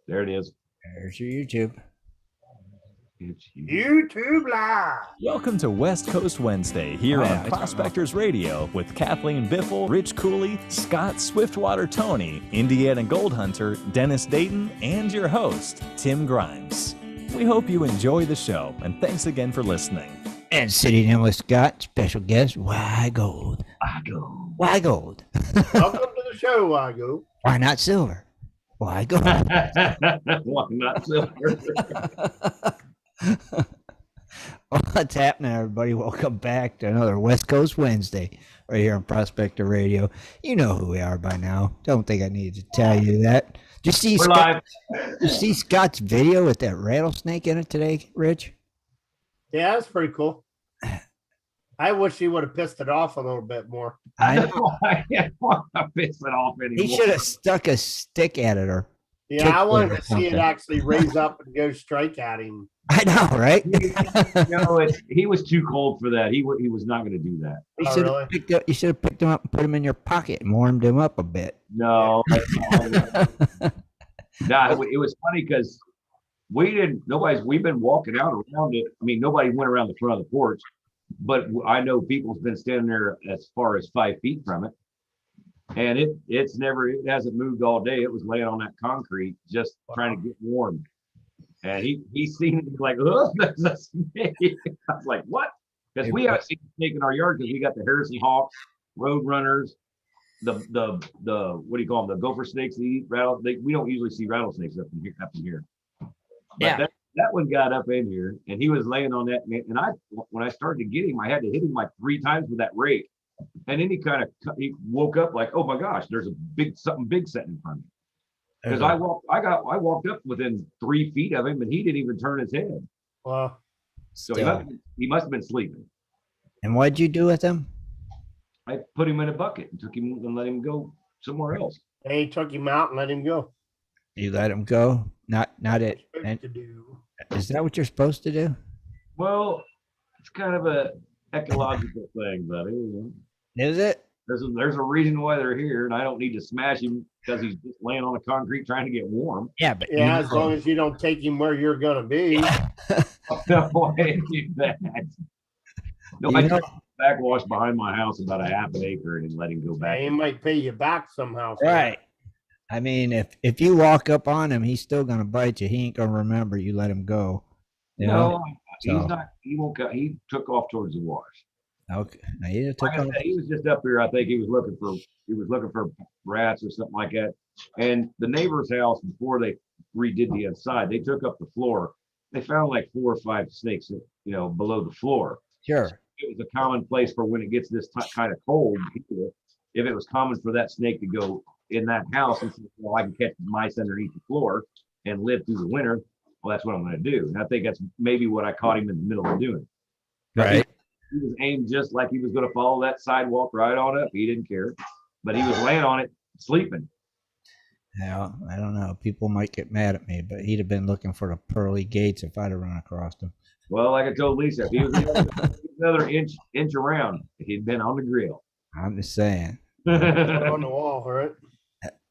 There it is. There's your YouTube. It's YouTube Live. Welcome to West Coast Wednesday here on Prospectors Radio with Kathleen Biffle, Rich Cooley, Scott Swiftwater Tony, Indiana Gold Hunter, Dennis Dayton, and your host, Tim Grimes. We hope you enjoy the show, and thanks again for listening. And sitting in with Scott, special guest, Why Gold? Why Gold? Why Gold? Welcome to the show, Why Gold? Why not silver? Why Gold? Why not silver? What's happening, everybody? Welcome back to another West Coast Wednesday right here on Prospector Radio. You know who we are by now. Don't think I need to tell you that. Did you see Scott's video with that rattlesnake in it today, Rich? Yeah, that's pretty cool. I wish he would have pissed it off a little bit more. I know. I can't want to piss it off anymore. He should have stuck a stick at it or Yeah, I wanted to see it actually raise up and go strike at him. I know, right? He was too cold for that. He was not going to do that. You really? should have picked him up and put him in your pocket and warmed him up a bit. No. It was funny because we've been walking out around it. I mean, nobody went around the front of the porch, but I know people's been standing there as far as 5 feet from it. And it hasn't moved all day. It was laying on that concrete, just trying to get warm. And he seen it, he's like, oh, there's a snake. I was like, what? Because we haven't seen a snake in our yard because we got the Harrison Hawks, road runners, the what do you call them? The gopher snakes that eat rattlesnakes. We don't usually see rattlesnakes up in here. But yeah. That one got up in here and he was laying on that, and when I started to get him, I had to hit him like 3 times with that rake. And then he woke up like, oh my gosh, there's something big sitting in front of me. Because I walked up within 3 feet of him and he didn't even turn his head. Well, So he must have been sleeping. And what'd you do with him? I put him in a bucket and took him and let him go somewhere else. they took him out and let him go. You let him go? Not it. And To do. is that what you're supposed to do? Well, it's kind of a ecological thing, buddy. You know? Is it? There's a reason why they're here, and I don't need to smash him because he's just laying on the concrete trying to get warm. Yeah, but Yeah, as long as you don't take him where you're gonna be. No, I didn't do that. No, I took a backwash behind my house about a half an acre and let him go back. He might pay you back somehow. for that. right. I mean, if you walk up on him, he's still gonna bite you. He ain't gonna remember you let him go. You know? No, he's not. He won't go. He took off towards the wash. Okay. Now, he took Like I off. said, he was just up here. I think he was looking for rats or something like that. And the neighbor's house, before they redid the inside, they took up the floor. They found like 4 or 5 snakes, below the floor. Sure. It was a common place for when it gets this kind of cold. If it was common for that snake to go in that house and say, well, I can catch mice underneath the floor and live through the winter. Well, that's what I'm going to do. And I think that's maybe what I caught him in the middle of doing. Right. He was aimed just like he was going to follow that sidewalk right on up. He didn't care, but he was laying on it, sleeping. Yeah, I don't know. People might get mad at me, but he'd have been looking for the pearly gates if I'd have run across him. Well, like I told Lisa, if he was another inch around, he'd been on the grill. I'm just saying. On the wall, right?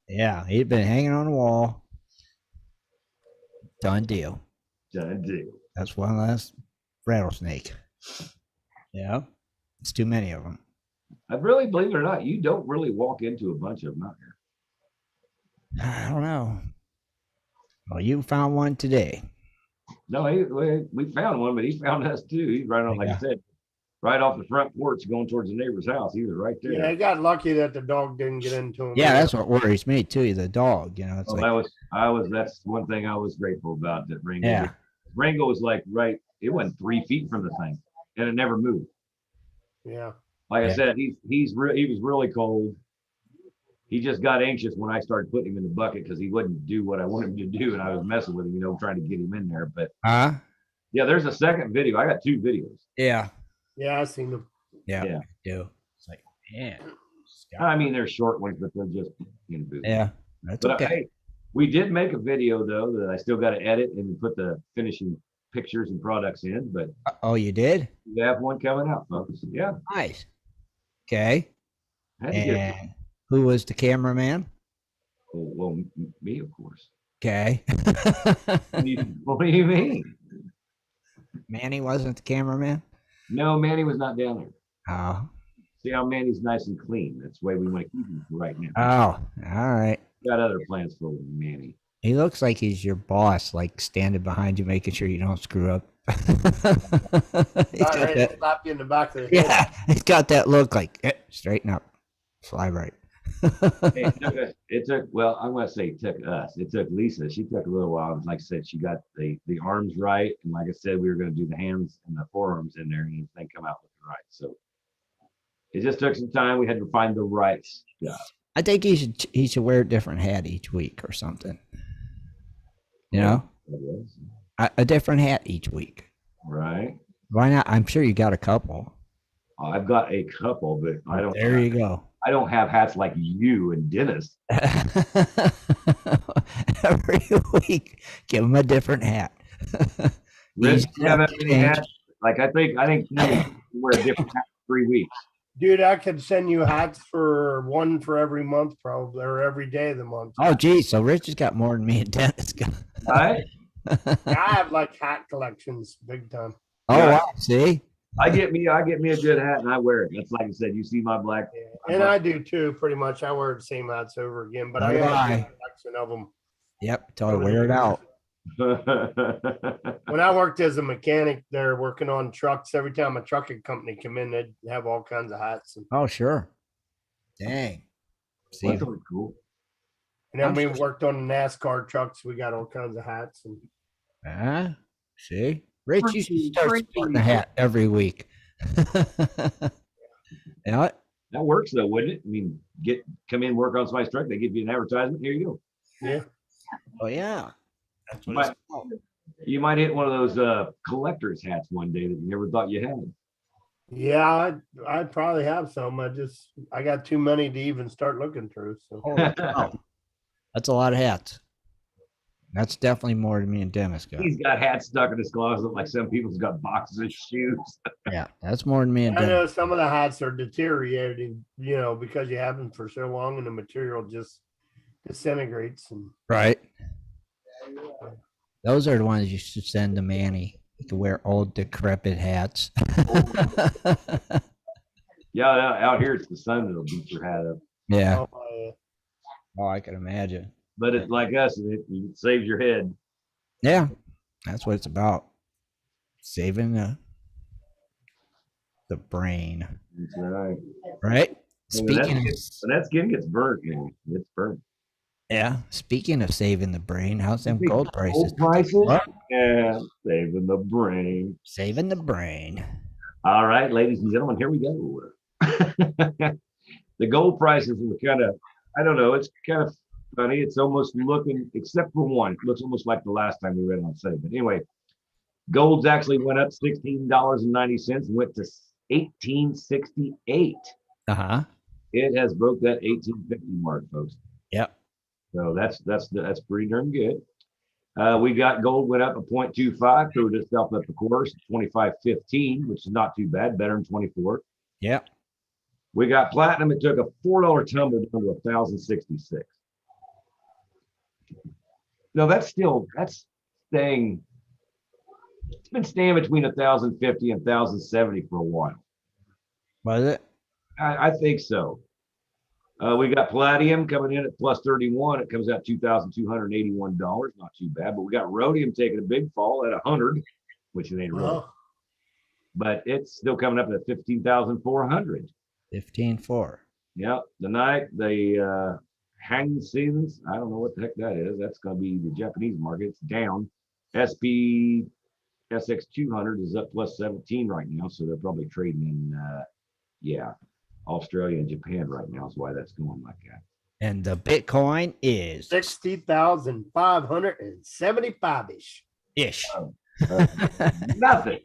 Yeah, he'd been hanging on the wall. Done deal. Done deal. That's one last rattlesnake. Yeah, it's too many of them. I really, believe it or not, you don't really walk into a bunch of them out here. I don't know. Well, you found one today. No, we found one, but he found us too. He's right on, like I said, right off the front porch going towards the neighbor's house. He was right there. Yeah, I got lucky that the dog didn't get into him. Yeah, that's what worries me too. The dog, it's That's one thing I was grateful about, that Ringo. Yeah. Ringo was like it wasn't 3 feet from the thing, and it never moved. Yeah. Like I said, he was really cold. He just got anxious when I started putting him in the bucket because he wouldn't do what I wanted him to do, and I was messing with him, trying to get him in there. But yeah, there's a second video. I got 2 videos. Yeah. Yeah, I seen them. Yeah. Yeah. I do. It's like, man. I mean, they're short ones, but they're just Yeah. That's But okay. hey, we did make a video though that I still got to edit and put the finishing pictures and products in. But Oh, you did? we have one coming out, folks. Yeah. Nice. Okay. Had to get- And who was the cameraman? well, me, of course. Okay. What do you mean? Manny wasn't the cameraman? No, Manny was not down there. Oh. See how Manny's nice and clean. That's the way we want to keep him right now. Oh, all right. Got other plans for Manny. He looks like he's your boss, like standing behind you, making sure you don't screw up. Not ready to slap you in the back of the head. Yeah, he's got that look like, straighten up, fly right. It took, well, I'm going to say it took us. It took Lisa. She took a little while. Like I said, she got the arms right. And like I said, we were going to do the hands and the forearms in there and everything come out looking right. So it just took some time. We had to find the right stuff. I think he should wear a different hat each week or something. You know? A different hat each week. Right. Why not? I'm sure you got a couple. I've got a couple, but I don't. There you go. I don't have hats like you and Dennis. Every week, give him a different hat. Rich, have any hats? Like I think you wear a different hat for 3 weeks. Dude, I could send you hats for one for every month, probably, or every day of the month. Oh, geez. So Rich has got more than me and Dennis got. Right? I have like hat collections, big time. Oh, Yeah. wow. See? I get me a good hat and I wear it. That's like I said. You see my black. Yeah. And I do too, pretty much. I wear the same hats over again, but I got a collection of them. Yep. Till I wear it out. When I worked as a mechanic there working on trucks, every time a trucking company come in, they'd have all kinds of hats. Oh, sure. Dang. See? That's really cool. And then we worked on the NASCAR trucks. We got all kinds of hats. And See? Rich, you should start sporting a hat every week. You know what? That works though, wouldn't it? I mean, come in, work on somebody's truck. They give you an advertisement. Here you go. yeah. Oh, yeah. That's what it's called. You might hit one of those collector's hats one day that you never thought you had. Yeah, I'd probably have some. I got too many to even start looking through. So Oh, that's a lot of hats. That's definitely more than me and Dennis got. He's got hats stuck in his closet like some people's got boxes of shoes. Yeah, that's more than me and I Dennis. know some of the hats are deteriorating, because you have them for so long and the material just disintegrates. And Right. Those are the ones you should send to Manny. You can wear old decrepit hats. Yeah, out here it's the sun that'll beat your hat up. Yeah. oh, Oh, I can imagine. But it's like us, it saves your head. Yeah, that's what it's about. Saving the brain. That's right. Right? Speaking When of, that skin gets burnt, man, it's burnt. yeah, speaking of saving the brain, how's them gold prices? Gold prices? What? Yeah, saving the brain. Saving the brain. All right, ladies and gentlemen, here we go. The gold prices were kind of, I don't know, it's kind of funny. It's almost looking, except for one, it looks almost like the last time we read it on sale. But anyway, gold's actually went up $16.90 and went to $18.68. Uh-huh. It has broke that 1850 mark, folks. Yep. So that's pretty darn good. We got gold went up a 0.25, proved itself up the course, 25.15, which is not too bad, better than 24. Yep. We got platinum. It took a $4 tumble down to 1,066. No, that's staying. It's been staying between 1,050 and 1,070 for a while. Was it? I think so. We got palladium coming in at plus 31. It comes out $2,281. Not too bad. But we got rhodium taking a big fall at 100, which it ain't really. But it's still coming up at 15,400. 15.4. Yeah. The hang seasons. I don't know what the heck that is. That's going to be the Japanese market. It's down. SP SX 200 is up plus 17 right now. So they're probably trading in, Australia and Japan right now is why that's going like that. And the Bitcoin is 60,575-ish. ish. Nothing.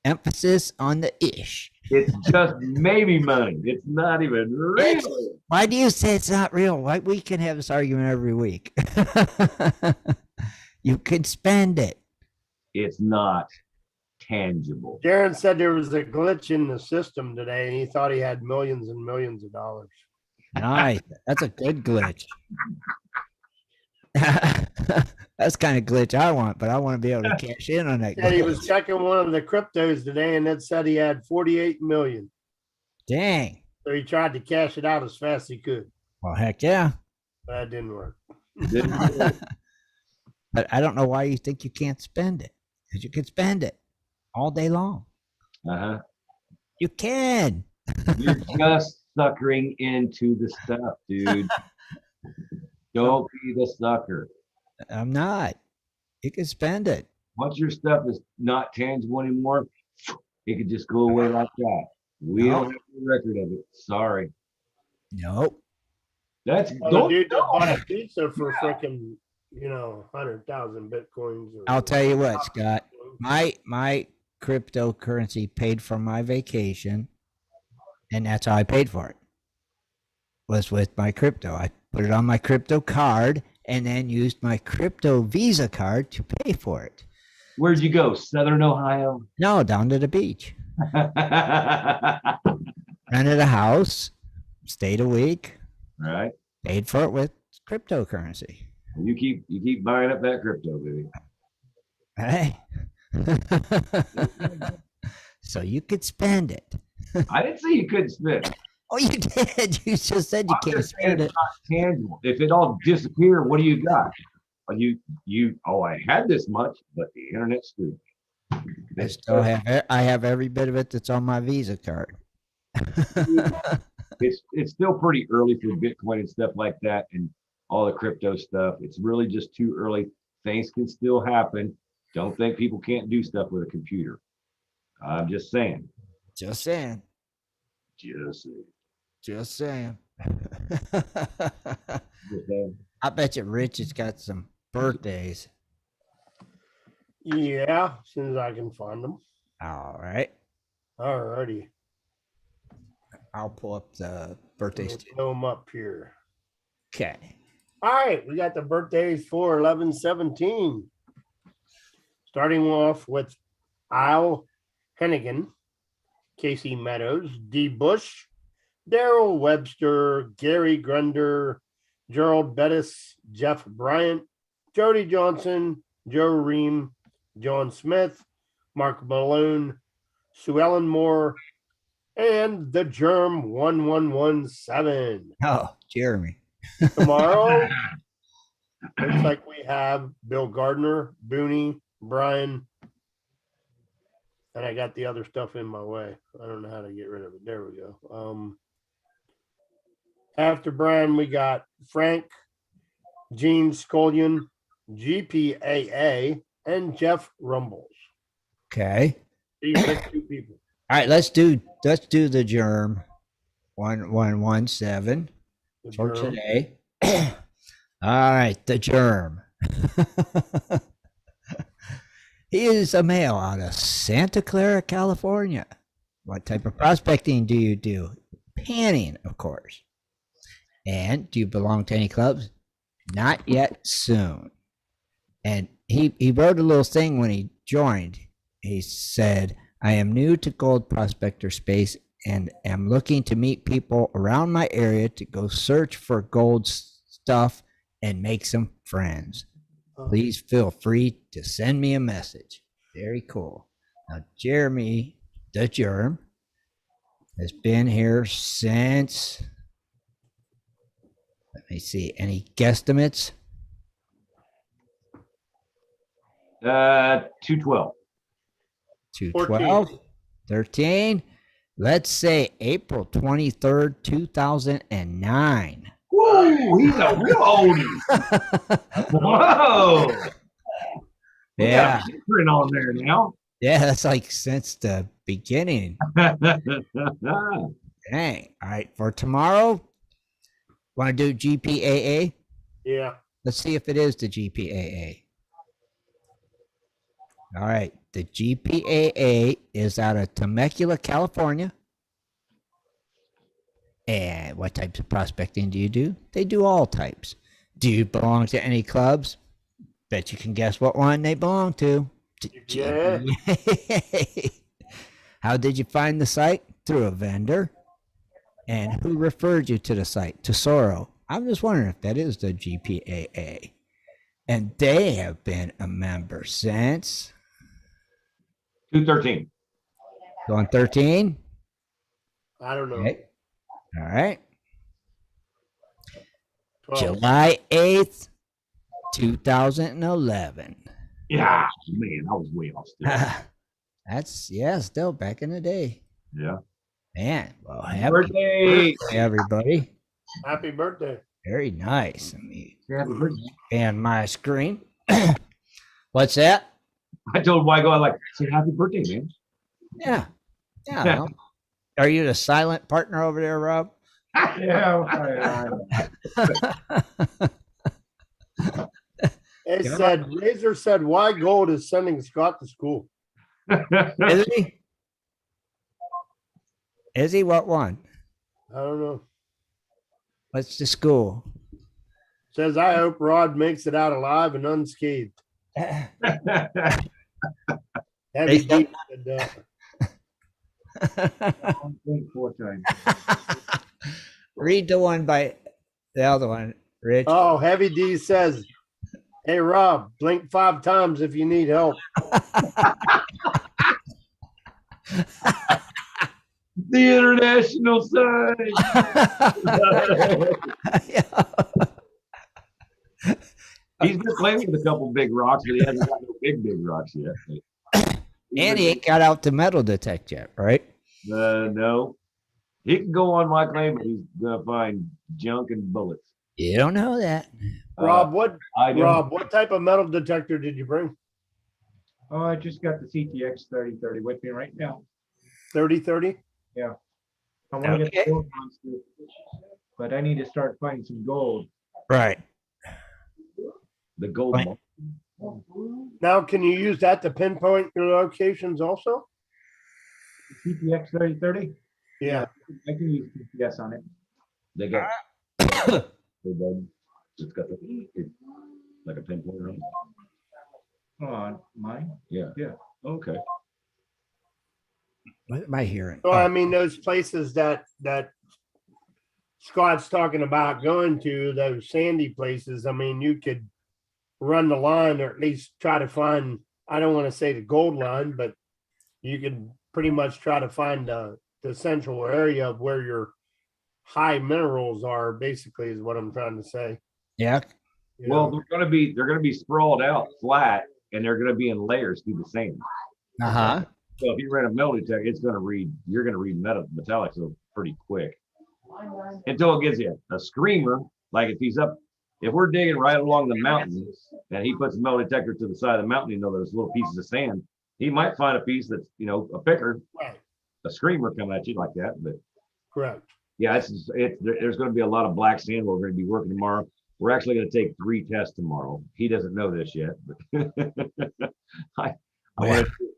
Emphasis on the ish. It's just maybe money. It's not even real. Why do you say it's not real? Why we can have this argument every week? You can spend it. It's not tangible. Darren said there was a glitch in the system today, and he thought he had millions and millions of dollars. Nice. That's a good glitch. That's kind of glitch I want, but I want to be able to cash in on that. Said he was glitch. checking one of the cryptos today, and it said he had 48 million. Dang. So he tried to cash it out as fast as he could. Well, heck yeah. But that didn't work. But I don't know why you think you can't spend it, because you can spend it all day long. Uh-huh. You can. You're just suckering into the stuff, dude. Don't be the sucker. I'm not. You can spend it. Once your stuff is not tangible anymore, it could just go away like that. We No. don't have a record of it. Sorry. Nope. That's Well, the don't. dude that bought a pizza for freaking, 100,000 bitcoins. I'll tell you what, Scott. My cryptocurrency paid for my vacation, and that's how I paid for it. Was with my crypto. I put it on my crypto card and then used my crypto Visa card to pay for it. Where'd you go? Southern Ohio. No, down to the beach. Right. Rented a house, stayed a week, paid for it with cryptocurrency. You keep buying up that crypto, baby. Hey. So you could spend it. I didn't say you couldn't spend. Oh, you did. You just said you I'm can't just saying spend it's it. not tangible. If it all disappeared, what do you got? I had this much, but the internet screwed me. I have every bit of it that's on my Visa card. It's still pretty early for Bitcoin and stuff like that and all the crypto stuff. It's really just too early. Things can still happen. Don't think people can't do stuff with a computer. I'm just saying. Just saying. Just saying. Just saying. Just saying. I bet you Rich has got some birthdays. Yeah, as soon as I can find them. All right. Alrighty. I'll pull up the birthdays. Throw them up here. Okay. All right, we got the birthdays for 11/17. Starting off with Al Hennigan, Casey Meadows, D. Bush, Daryl Webster, Gary Grunder, Gerald Bettis, Jeff Bryant, Jody Johnson, Joe Ream, John Smith, Mark Malone, Sue Ellen Moore, and the Germ 1117. Oh, Jeremy. Tomorrow, looks like we have Bill Gardner, Booney, Brian, and I got the other stuff in my way. I don't know how to get rid of it. There we go. After Brian, we got Frank, Gene Scullion, GPAA, and Jeff Rumbles. Okay. These are 2 people. All right, let's do the Germ 1117 The for Germ. today. All right, the Germ. He is a male out of Santa Clara, California. What type of prospecting do you do? Panning, of course. And do you belong to any clubs? Not yet, soon. And he wrote a little thing when he joined. He said, I am new to gold prospector space and am looking to meet people around my area to go search for gold stuff and make some friends. Please feel free to send me a message. Very cool. Now, Jeremy, the Germ, has been here since, let me see, any guesstimates? 212. 212, 13. Let's say April 23rd, 2009. Woo, he's a real oldie. Whoa. Yeah. Print on there now. Yeah, that's like since the beginning. Dang. All right, for tomorrow, want to do GPAA? Yeah. Let's see if it is the GPAA. All right, the GPAA is out of Temecula, California. And what types of prospecting do you do? They do all types. Do you belong to any clubs? Bet you can guess what one they belong to. Yeah. How did you find the site? Through a vendor. And who referred you to the site? Tesoro. I'm just wondering if that is the GPAA. And they have been a member since 213. going 13. I don't know. Okay. All right. 12. July 8th, 2011. Yeah, man, I was way off still. That's, still back in the day. Yeah. Man, well, happy Birthday. birthday, everybody. Happy birthday. Very nice. Let me Happy birthday. expand my screen. What's that? I told Wygo, I say happy birthday, man. Yeah. Well, are you the silent partner over there, Rob? Yeah. Razor said, why Gold is sending Scott to school? Is he? Is he? What one? I don't know. What's the school? Says, I hope Rod makes it out alive and unscathed. Heavy deep said that. Read the one by the other one, Rich. Oh, Heavy D says, hey, Rob, blink 5 times if you need help. The international sign. He's been playing with a couple big rocks, but he hasn't got no big rocks yet. And he ain't got out the metal detect yet, right? No. He can go on my claim, but he's gonna find junk and bullets. You don't know that. Rob, what I type of metal detector did you bring? Oh, I just got the CTX 3030 with me right now. 3030? Yeah. I want to Okay. get the gold monster, but I need to start finding some gold. Right. The gold Right. one. Now, can you use that to pinpoint your locations also? CTX 3030? Yeah. I can use GPS on it. They got it's got it's like a pinpoint on it. On mine? Yeah. Yeah. Okay. What am I hearing? So, I mean, those places that Scott's talking about going to, those sandy places, I mean, you could run the line or at least try to find, I don't want to say the gold line, but you could pretty much try to find the central area of where your high minerals are, basically, is what I'm trying to say. Yeah. You Well, know? they're gonna be sprawled out flat, and they're gonna be in layers through the sand. Uh-huh. So if you run a metal detector, you're gonna read metallic so pretty quick. Until it gives you a screamer, like if we're digging right along the mountain and he puts a metal detector to the side of the mountain, there's little pieces of sand, he might find a piece that's, a picker, Right. a screamer coming at you like that. But Correct. yeah, there's going to be a lot of black sand we're going to be working tomorrow. We're actually going to take 3 tests tomorrow. He doesn't know this yet, but I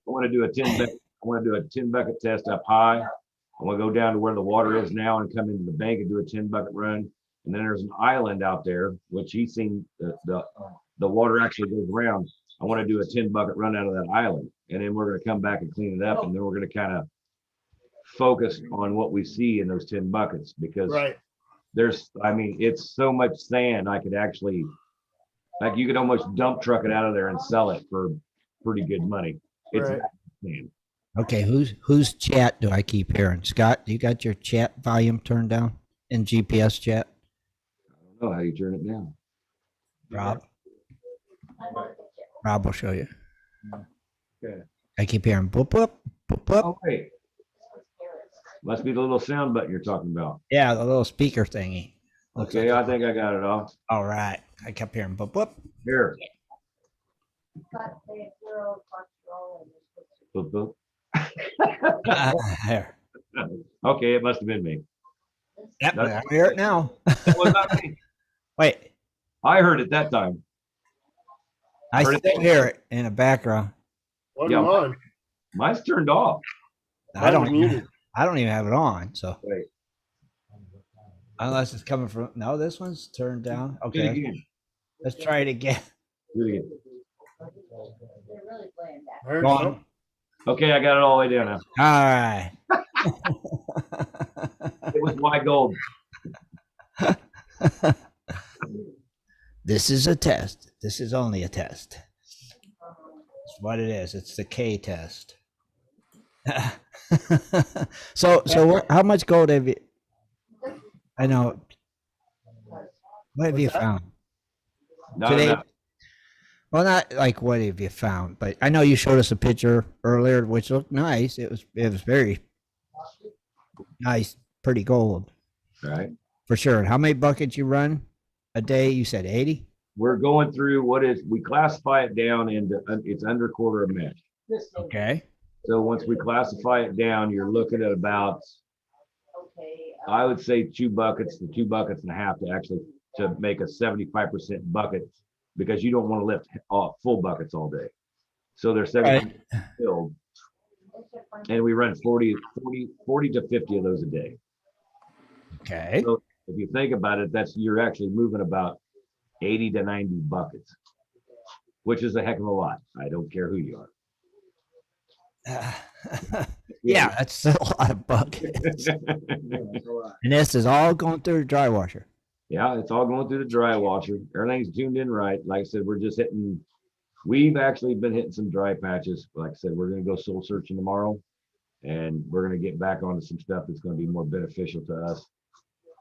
want to do a 10 bucket test up high. I want to go down to where the water is now and come into the bank and do a 10 bucket run. And then there's an island out there, which he's seen the water actually goes around. I want to do a 10 bucket run out of that island. And then we're going to come back and clean it up. And then we're going to kind of focus on what we see in those 10 buckets, because Right. it's so much sand. I could actually, you could almost dump truck it out of there and sell it for pretty good money. It's Right. sand. Okay, whose chat do I keep hearing? Scott, you got your chat volume turned down in GPS chat? I don't know how you turn it down. Rob will show you. Okay. I keep hearing boop boop boop boop. Oh, wait. Must be the little sound button you're talking about. Yeah, the little speaker thingy. Okay, I think I got it off. All right. I kept hearing boop boop. Here. Boop, boop. There. Okay, it must have been me. Yep, I hear it now. It was not me. Wait, I heard it that time. I Heard it still there. hear it in the background. Wasn't Yeah. on. Mine's turned off. I don't Mine's muted. even have it on. So Wait, unless it's coming from this one's turned down. do it Okay, again. let's try it again. Do it again. Heard Go on. some- Okay, I got it all the way down now. All right. It was white gold. This is a test. This is only a test. It's what it is. It's the K test. So how much gold have you? I know. What have you found today? No. Well, not like what have you found, but I know you showed us a picture earlier, which looked nice. It was very nice, pretty gold, Right. for sure. And how many buckets you run a day? You said 80. We're going through we classify it down into it's under quarter of mesh. Okay. So once we classify it down, you're looking at about, I would say 2 buckets to 2 buckets and a half to make a 75% bucket, because you don't want to lift full buckets all day. So they're 70 filled, and we run 40 to 50 of those a day. Okay. So if you think about it, you're actually moving about 80 to 90 buckets, which is a heck of a lot. I don't care who you are. Yeah, that's still a lot of buckets. And this is all going through the dry washer. Yeah, it's all going through the dry washer. Everything's tuned in right. Like I said, we've actually been hitting some dry patches. Like I said, we're going to go soul searching tomorrow, and we're going to get back onto some stuff that's going to be more beneficial to us.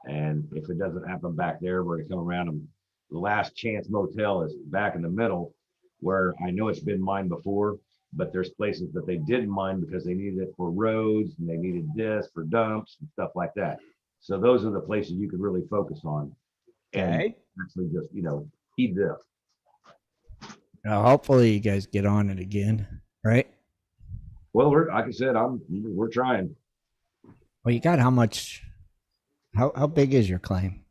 And if it doesn't happen back there, we're going to come around them. The Last Chance Motel is back in the middle, where I know it's been mined before, but there's places that they didn't mine because they needed it for roads and they needed this for dumps and stuff like that. So those are the places you could really focus on. And Okay. actually just, heat it up. Now, hopefully you guys get on it again, right? Well, like I said, we're trying. Well, you got how much? How big is your claim?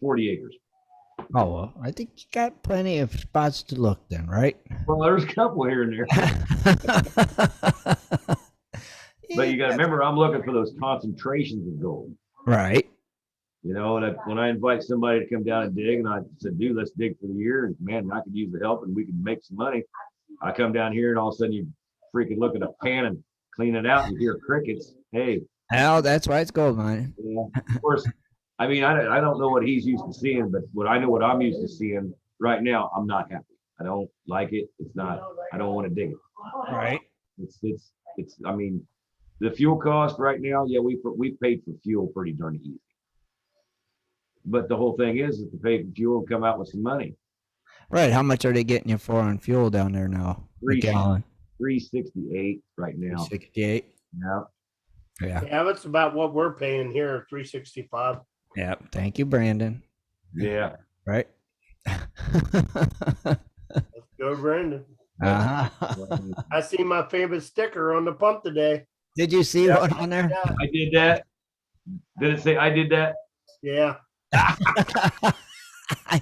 40 acres. Oh, well, I think you got plenty of spots to look then, right? Well, there's a couple here and there. But you got to remember, I'm looking for those concentrations of gold. Right. And when I invite somebody to come down and dig, and I said, dude, let's dig for the year, and man, I could use the help and we can make some money. I come down here and all of a sudden you freaking look at a pan and clean it out and you hear crickets. Hey. Well, that's why it's gold mining. Yeah, of course. I mean, I don't know what he's used to seeing, but what I'm used to seeing right now, I'm not happy. I don't like it. I don't want to dig it. Right. I mean, the fuel cost right now, yeah, we paid for fuel pretty darn easy. But the whole thing is that the pay for fuel will come out with some money. Right. How much are they getting you for on fuel down there now? A gallon. $3.68 right now. 68. Yeah. Yeah. Yeah, that's about what we're paying here, $3.65. Yeah. Thank you, Brandon. Yeah. Right. Let's go, Brandon. Uh-huh. I see my favorite sticker on the pump today. Did you see one on there? Yeah. I did that. Did it say I did that? Yeah. I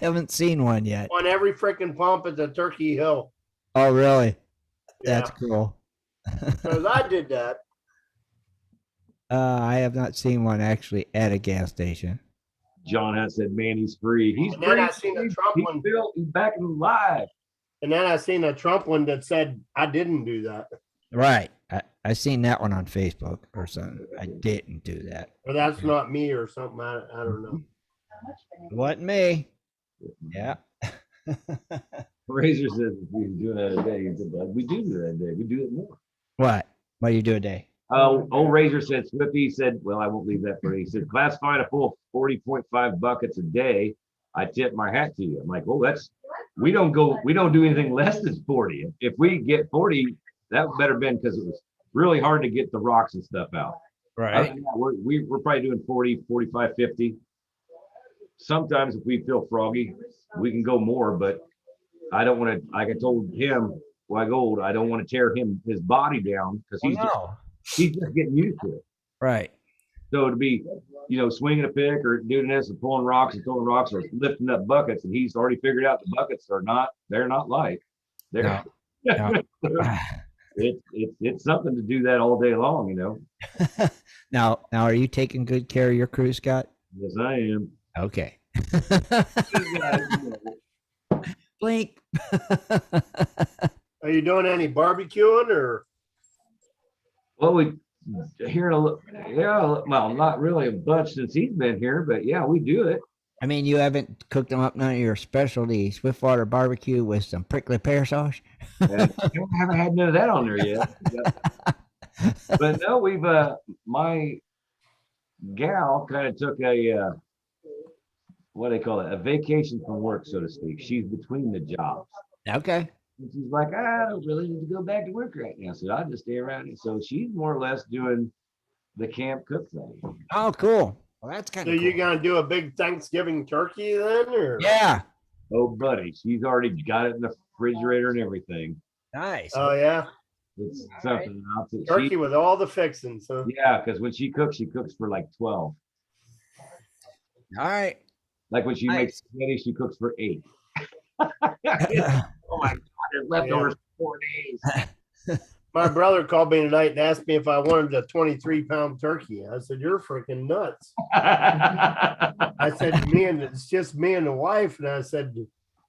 haven't seen one yet. On every freaking pump at the Turkey Hill. Oh, really? Yeah. That's cool. Because I did that. I have not seen one actually at a gas station. John has said, man, he's free. He's And free. then I seen a Trump one. He's back in live. And then I seen a Trump one that said, I didn't do that. Right. I seen that one on Facebook or something. I didn't do that. Or that's not me or something. I don't know. Wasn't me. Yeah. Razor says if we do that a day, he said, we do that a day. We do it more. What? What do you do a day? Old Razor said, Swippy said, well, I won't leave that for you. He said, classified a full 40.5 buckets a day. I tip my hat to you. I'm like, oh, we don't do anything less than 40. If we get 40, that better been because it was really hard to get the rocks and stuff out. Right. We're probably doing 40, 45, 50. Sometimes if we feel froggy, we can go more, but I don't want to, like I told him, Why Gold, I don't want to tear his body down because he's just getting used to it. Right. So to be, swinging a pick or doing this and pulling rocks and throwing rocks or lifting up buckets, and he's already figured out the buckets they're not light. No. It's something to do that all day long, Now, are you taking good care of your crew, Scott? Yes, I am. Okay. Blink. Are you doing any barbecuing or? Well, well, not really a bunch since he's been here, but yeah, we do it. I mean, you haven't cooked them up none of your specialty Swiftwater barbecue with some prickly pear sauce? And I haven't had none of that on there yet. But no, we've my gal kind of took a what do they call it? A vacation from work, so to speak. She's between the jobs. Okay. And she's like, I don't really need to go back to work right now. So I'll just stay around. And so she's more or less doing the camp cook thing. Oh, cool. Well, that's kind So of cool. you gonna do a big Thanksgiving turkey then, or? Yeah. Oh, buddy, she's already got it in the refrigerator and everything. Nice. Oh yeah, It's All something else. turkey with all the fixings. Huh? Yeah, because when she cooks for like 12. All right. Like when she makes spaghetti, she cooks for 8. Oh my God, there's leftovers for 4 days. My brother called me tonight and asked me if I wanted a 23-pound turkey. I said, "You're freaking nuts." I said, it's just me and the wife. And I said,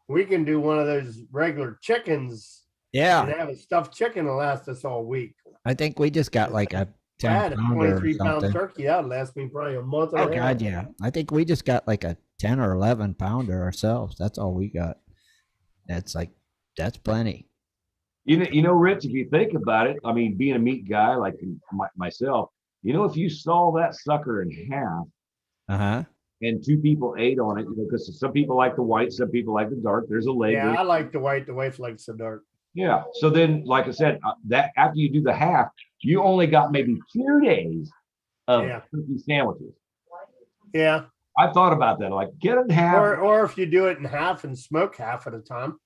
we can do one of those regular chickens Yeah. and have a stuffed chicken to last us all week. I think we just got like a I had a 10-pounder or 23-pound something. turkey. That would last me probably a month. Oh, and a half. God, yeah. I think we just got like a 10 or 11-pounder ourselves. That's all we got. That's plenty. You know, Rich, if you think about it, I mean, being a meat guy like myself, if you saw that sucker in half Uh-huh. and 2 people ate on it, because some people like the white, some people like the dark. There's a leg. Yeah, I like the white. The wife likes the dark. Yeah. So then, like I said, that after you do the half, you only got maybe 2 days of turkey sandwiches. Yeah. I thought about that. Like, get it in half. Or if you do it in half and smoke half at a time,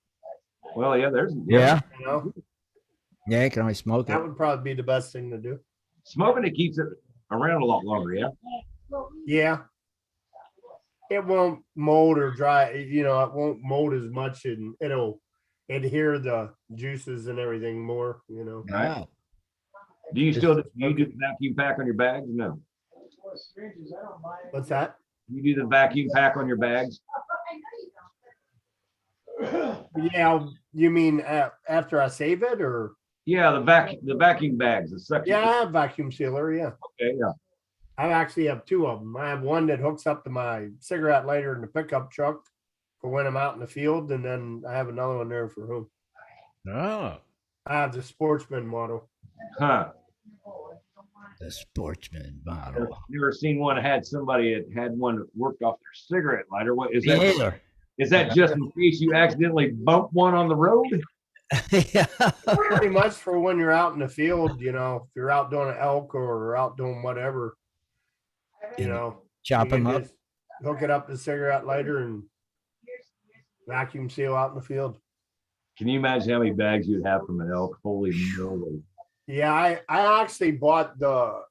Well, yeah, Yeah. you know, Yeah, you can always smoke it. that would probably be the best thing to do. Smoking it keeps it around a lot longer. Yeah. Yeah. It won't mold or dry. It won't mold as much, and it'll adhere the juices and everything more. Right. Do you still do the vacuum pack on your bags? No. What's that? You do the vacuum pack on your bags? Yeah, you mean after I save it, or? Yeah, the vacuum bags. The suction. Yeah, I have vacuum sealer. Yeah, Okay, yeah. I actually have 2 of them. I have one that hooks up to my cigarette lighter in the pickup truck for when I'm out in the field, and then I have another one there for home. Oh. I have the Sportsman model. Huh. The sportsman model. Never seen one had somebody that had one worked off their cigarette lighter. What is Me that? either. Is that just in case you accidentally bump one on the road? Yeah. Pretty much for when you're out in the field, if you're out doing an elk or out doing whatever, Chop you them can up. just hook it up to the cigarette lighter and vacuum seal out in the field. Can you imagine how many bags you'd have from an elk? Holy moly. Yeah, I actually bought the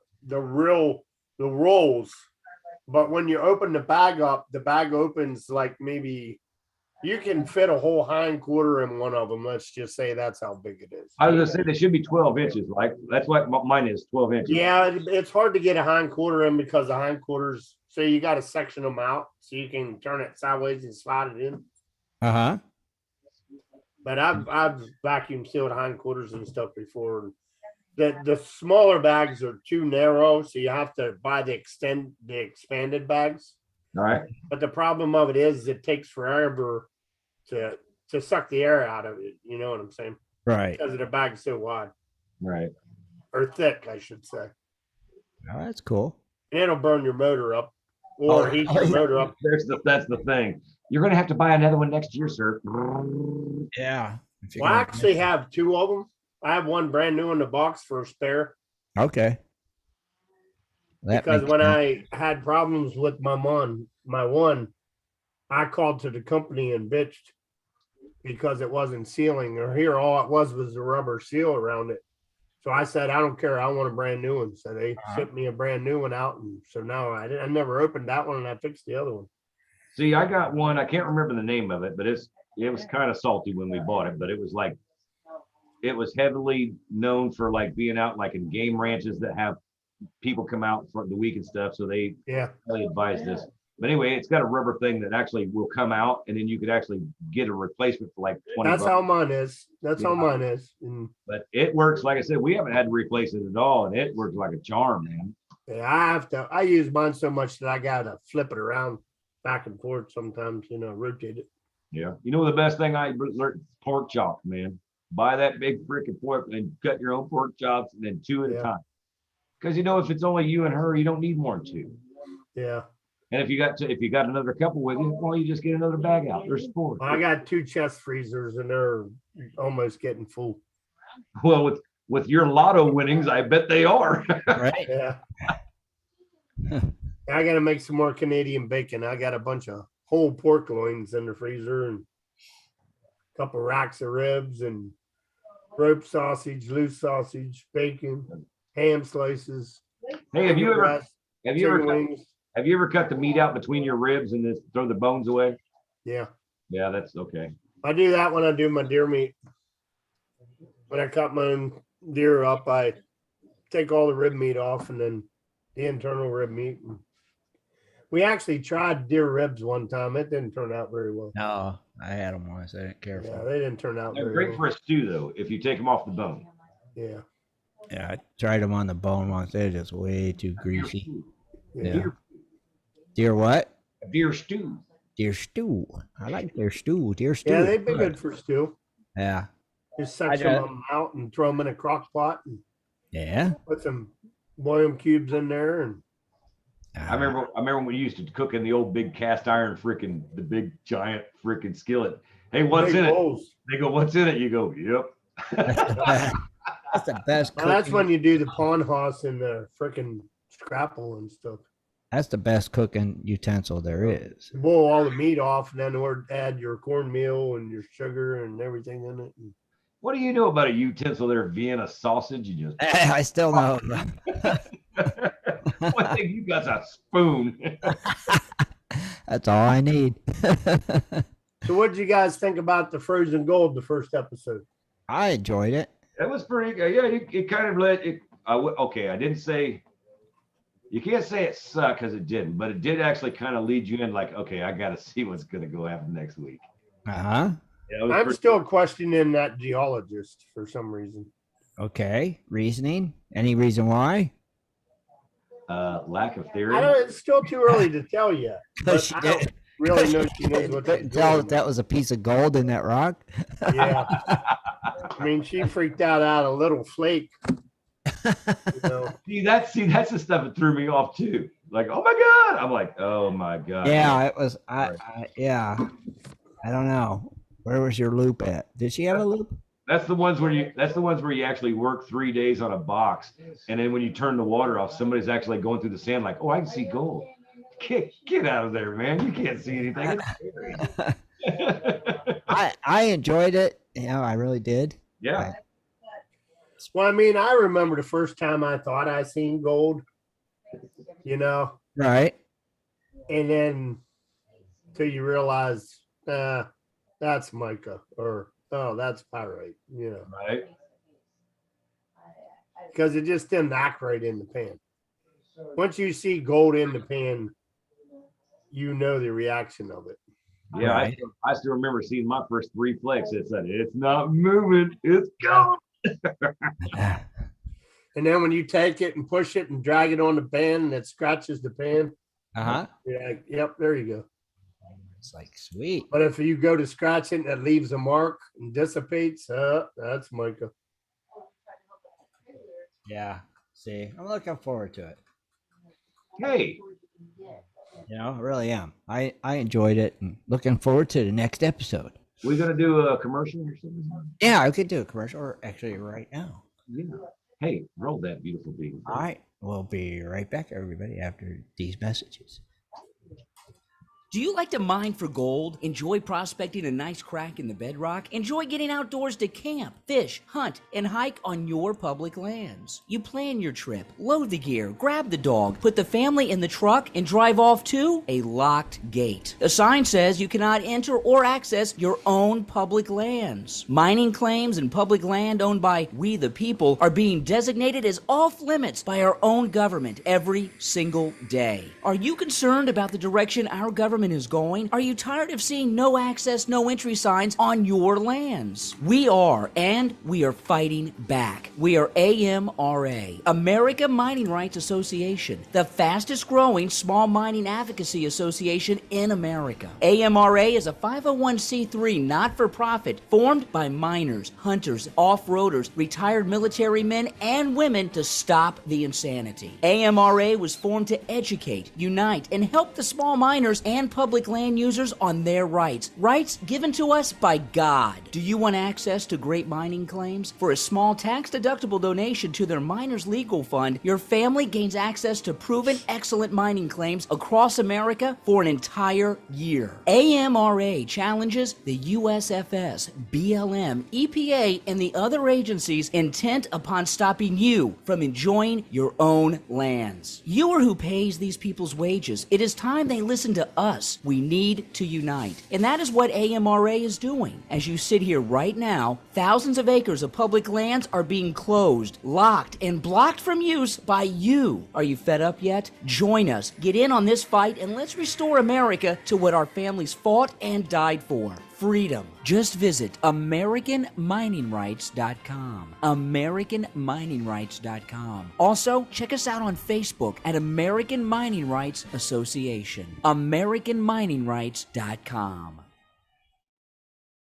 rolls, but when you open the bag up, the bag opens like maybe you can fit a whole hind quarter in one of them. Let's just say that's how big it is. I was gonna say they should be 12 inches. Like that's what mine is, 12 inches. Yeah, it's hard to get a hind quarter in because the hind quarters. So you got to section them out so you can turn it sideways and slide it in. Uh-huh. But I've vacuum sealed hind quarters and stuff before. The smaller bags are too narrow, so you have to buy the expanded bags. All right. But the problem of it is it takes forever to suck the air out of it. You know what I'm saying? Right. Because the bag's so wide Right. or thick, I should say. Oh, that's cool. And it'll burn your motor up or heat your motor up. That's the thing. You're gonna have to buy another one next year, sir. Yeah. Well, I actually have 2 of them. I have one brand new in the box for a spare. Okay. Because when I had problems with my one, I called to the company and bitched because it wasn't sealing. Or here, all it was the rubber seal around it. So I said, I don't care. I want a brand new one. So they sent me a brand new one out. And so now I never opened that one and I fixed the other one. See, I got one. I can't remember the name of it, but it was kind of salty when we bought it. But it was heavily known for like being out like in game ranches that have people come out for the week and stuff. So they really advise this. But anyway, it's got a rubber thing that actually will come out, and then you could actually get a replacement for like $20. That's how mine is. That's how mine is. But it works. Like I said, we haven't had to replace it at all, and it works like a charm, man. Yeah, I use mine so much that I gotta flip it around back and forth sometimes, rotate it. Yeah. You know the best thing I learned? Pork chops, man. Buy that big freaking pork and cut your own pork chops and then 2 at a time. Because if it's only you and her, you don't need more than 2. Yeah. And if you got another couple with you, well, you just get another bag out. There's 4. I got 2 chest freezers and they're almost getting full. Well, with your lotto winnings, I bet they are. Right? Yeah. I got to make some more Canadian bacon. I got a bunch of whole pork loins in the freezer and a couple racks of ribs and rope sausage, loose sausage, bacon, ham slices. Hey, have you ever cut the meat out between your ribs and then throw the bones away? Yeah. Yeah, that's okay. I do that when I do my deer meat. When I cut my own deer up, I take all the rib meat off and then the internal rib meat. We actually tried deer ribs one time. It didn't turn out very well. No, I had them once. I didn't care for Yeah, them. they didn't turn out They're very great well. for a stew, though, if you take them off the bone. Yeah. Yeah, I tried them on the bone once. They're just way too greasy. Yeah. Deer what? A deer stew. Deer stew. I like their stew. Deer stew. Yeah, they'd be good for stew. Yeah. Just section them out and throw them in a crock pot and Yeah. put some boil cubes in there. And I remember when we used to cook in the old big cast iron the big giant freaking skillet. Hey, what's in it? They go, what's in it? You go, yep. That's the best. Well, that's when you do the pawn hoss and the freaking scrapple and stuff. That's the best cooking utensil there is. Boil all the meat off and then add your cornmeal and your sugar and everything in it. And what do you know about a utensil there, Vienna sausage? You just I still know. one thing you got's a spoon. That's all I need. so what did you guys think about the frozen gold, the first episode? I enjoyed it. That was pretty good. Yeah, it kind of let it. Okay, I didn't say. You can't say it sucked because it didn't, but it did actually kind of lead you in like, okay, I got to see what's going to go happen next week. Uh-huh. Yeah, I'm still questioning that geologist for some reason. Okay. Reasoning? Any reason why? Lack of theory. It's still too early to tell yet. But I don't really know she knows what couldn't tell that was a piece of gold in that rock. Yeah. I mean, she freaked out a little flake. See, that's the stuff that threw me off too. Like, oh my God. I'm like, oh my God. Yeah, it was. Yeah. I don't know. Where was your loop at? Did she have a loop? That's the ones where you actually work 3 days on a box, and then when you turn the water off, somebody's actually going through the sand like, oh, I can see gold. Get out of there, man. You can't see anything. I enjoyed it. I really did. Yeah. Well, I mean, I remember the first time I thought I seen gold, Right. And then till you realize, that's mica, or, oh, that's pyrite, Right. Because it just didn't act right in the pan. Once you see gold in the pan, the reaction of it. Yeah, Right. I still remember seeing my first 3 flakes. It said, it's not moving. It's going. And then when you take it and push it and drag it on the pan and it scratches the pan, Uh-huh. you're like, yep, there you go. It's like, sweet. But if you go to scratch it and it leaves a mark and dissipates, that's mica. Yeah. See, I'm looking forward to it. Hey, I really am. I enjoyed it and looking forward to the next episode. we gonna do a commercial or something? Yeah, I could do a commercial or actually right now. Yeah. Hey, roll that beautiful beat. All right. We'll be right back, everybody, after these messages. Do you like to mine for gold? Enjoy prospecting a nice crack in the bedrock? Enjoy getting outdoors to camp, fish, hunt, and hike on your public lands? You plan your trip, load the gear, grab the dog, put the family in the truck, and drive off to a locked gate. A sign says you cannot enter or access your own public lands. Mining claims and public land owned by we the people are being designated as off limits by our own government every single day. Are you concerned about the direction our government government is going? Are you tired of seeing no access, no entry signs on your lands? We are, and we are fighting back. We are AMRA, America Mining Rights Association, the fastest growing small mining advocacy association in America. AMRA is a 501c3 not-for-profit formed by miners, hunters, off-roaders, retired military men, and women to stop the insanity. AMRA was formed to educate, unite, and help the small miners and public land users on their rights. Rights given to us by God. Do you want access to great mining claims? For a small tax-deductible donation to their Miners Legal Fund, your family gains access to proven excellent mining claims across America for an entire year. AMRA challenges the USFS, BLM, EPA, and the other agencies intent upon stopping you from enjoying your own lands. You are who pays these people's wages. It is time they listen to us. We need to unite. And that is what AMRA is doing. As you sit here right now, thousands of acres of public lands are being closed, locked, and blocked from use by you. Are you fed up yet? Join us. Get in on this fight and let's restore America to what our families fought and died for. Freedom. Just visit AmericanMiningRights.com. AmericanMiningRights.com. Also, check us out on Facebook at American Mining Rights Association. AmericanMiningRights.com.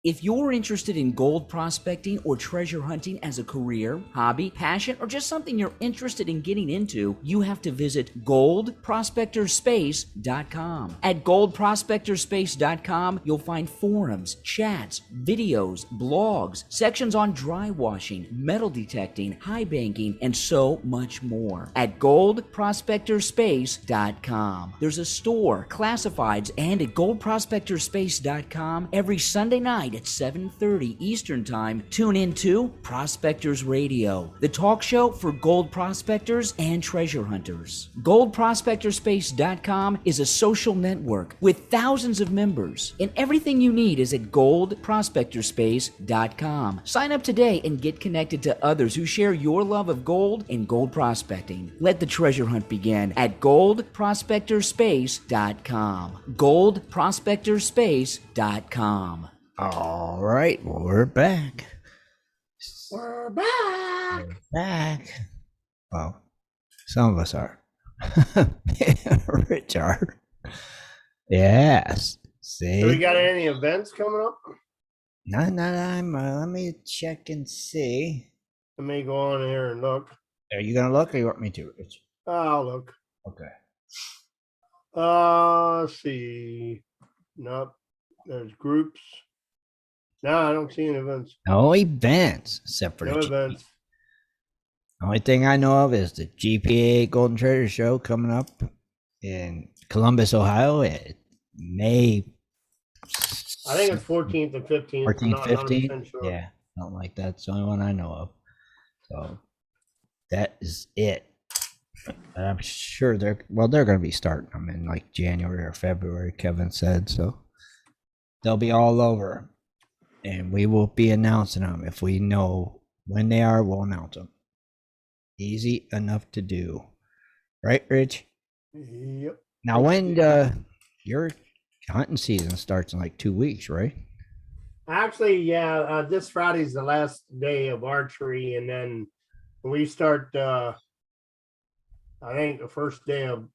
If you're interested in gold prospecting or treasure hunting as a career, hobby, passion, or just something you're interested in getting into, you have to visit goldprospectorspace.com. At goldprospectorspace.com, you'll find forums, chats, videos, blogs, sections on dry washing, metal detecting, high banking, and so much more. At goldprospectorspace.com. There's a store, classifieds, and at goldprospectorspace.com every Sunday night at 7:30 Eastern Time, tune in to Prospectors Radio, the talk show for gold prospectors and treasure hunters. GoldProspectorspace.com is a social network with thousands of members, and everything you need is at GoldProspectorspace.com. Sign up today and get connected to others who share your love of gold and gold prospecting. Let the treasure hunt begin at GoldProspectorspace.com. GoldProspectorspace.com. All right, well, we're back. We're back. We're back. Well, some of us are. Rich are. Yes. See? So we got any events coming up? No, let me check and see. Let me go on here and look. Are you gonna look, or you want me to, Rich? I'll look. Okay. Let's see. Nope. There's groups. No, I don't see any events. No events, except for No the events. only thing I know of is the GPA Golden Treasure Show coming up in Columbus, Ohio at May. I think it's 14th and 15th. 14th, 15th? 100% sure. Yeah, something like that. It's the only one I know of. So that is it. And I'm sure they're going to be starting them in like January or February, Kevin said. So they'll be all over. And we will be announcing them. If we know when they are, we'll announce them. Easy enough to do. Right, Rich? Yep. Now, when your hunting season starts in like 2 weeks, right? Actually, yeah. This Friday's the last day of archery, and then we start. I think the first day of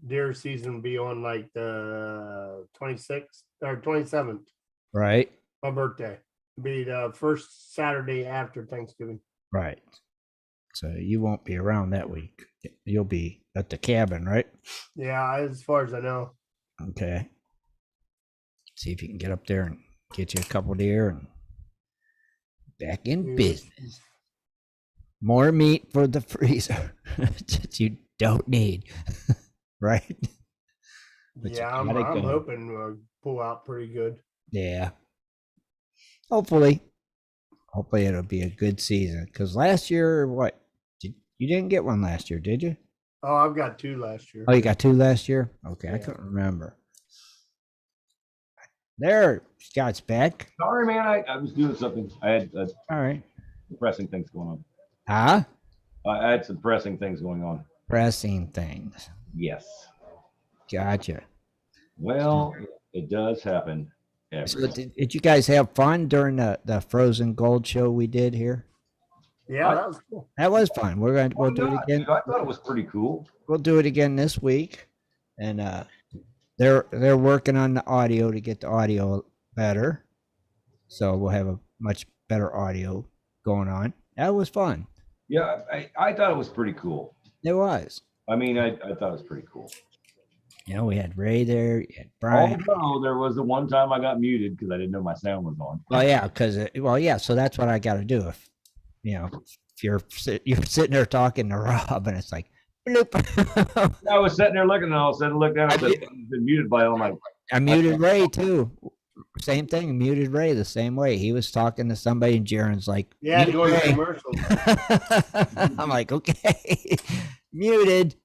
deer season will be on like the 26th or 27th. Right. My birthday. It'll be the first Saturday after Thanksgiving. Right. So you won't be around that week. You'll be at the cabin, right? Yeah, as far as I know. Okay. See if you can get up there and get you a couple deer and back in business. More meat for the freezer that you don't need, right? But yeah, I'm hoping to pull out pretty good. Yeah. Hopefully it'll be a good season. Because last year, what? You didn't get one last year, did you? Oh, I've got 2 last year. Oh, you got 2 last year? Okay, Yeah. I couldn't remember. There, Scott's back. Sorry, man. I was doing something. I had All right. pressing things going on. Huh? I had some pressing things going on. Pressing things. Yes. Gotcha. Well, it does happen. So did you guys have fun during the Frozen Gold show we did here? Yeah, that was cool. That was fun. We'll do it again. Dude, I thought it was pretty cool. We'll do it again this week, and they're working on the audio to get the audio better, so we'll have a much better audio going on. That was fun. Yeah, I thought it was pretty cool. It was. I mean, I thought it was pretty cool. You know, we had Ray there, you had Brian. Although there was the one time I got muted because I didn't know my sound was on. Well, yeah, so that's what I got to do. If you're sitting there talking to Rob, and it's like, bloop. I was sitting there looking, and all of a sudden looked down and said, "I've been muted by all my." I muted Ray too. Same thing. Muted Ray the same way. He was talking to somebody, and Jaron's like, Yeah, "Mute going to Ray." commercials. I'm like, okay, muted.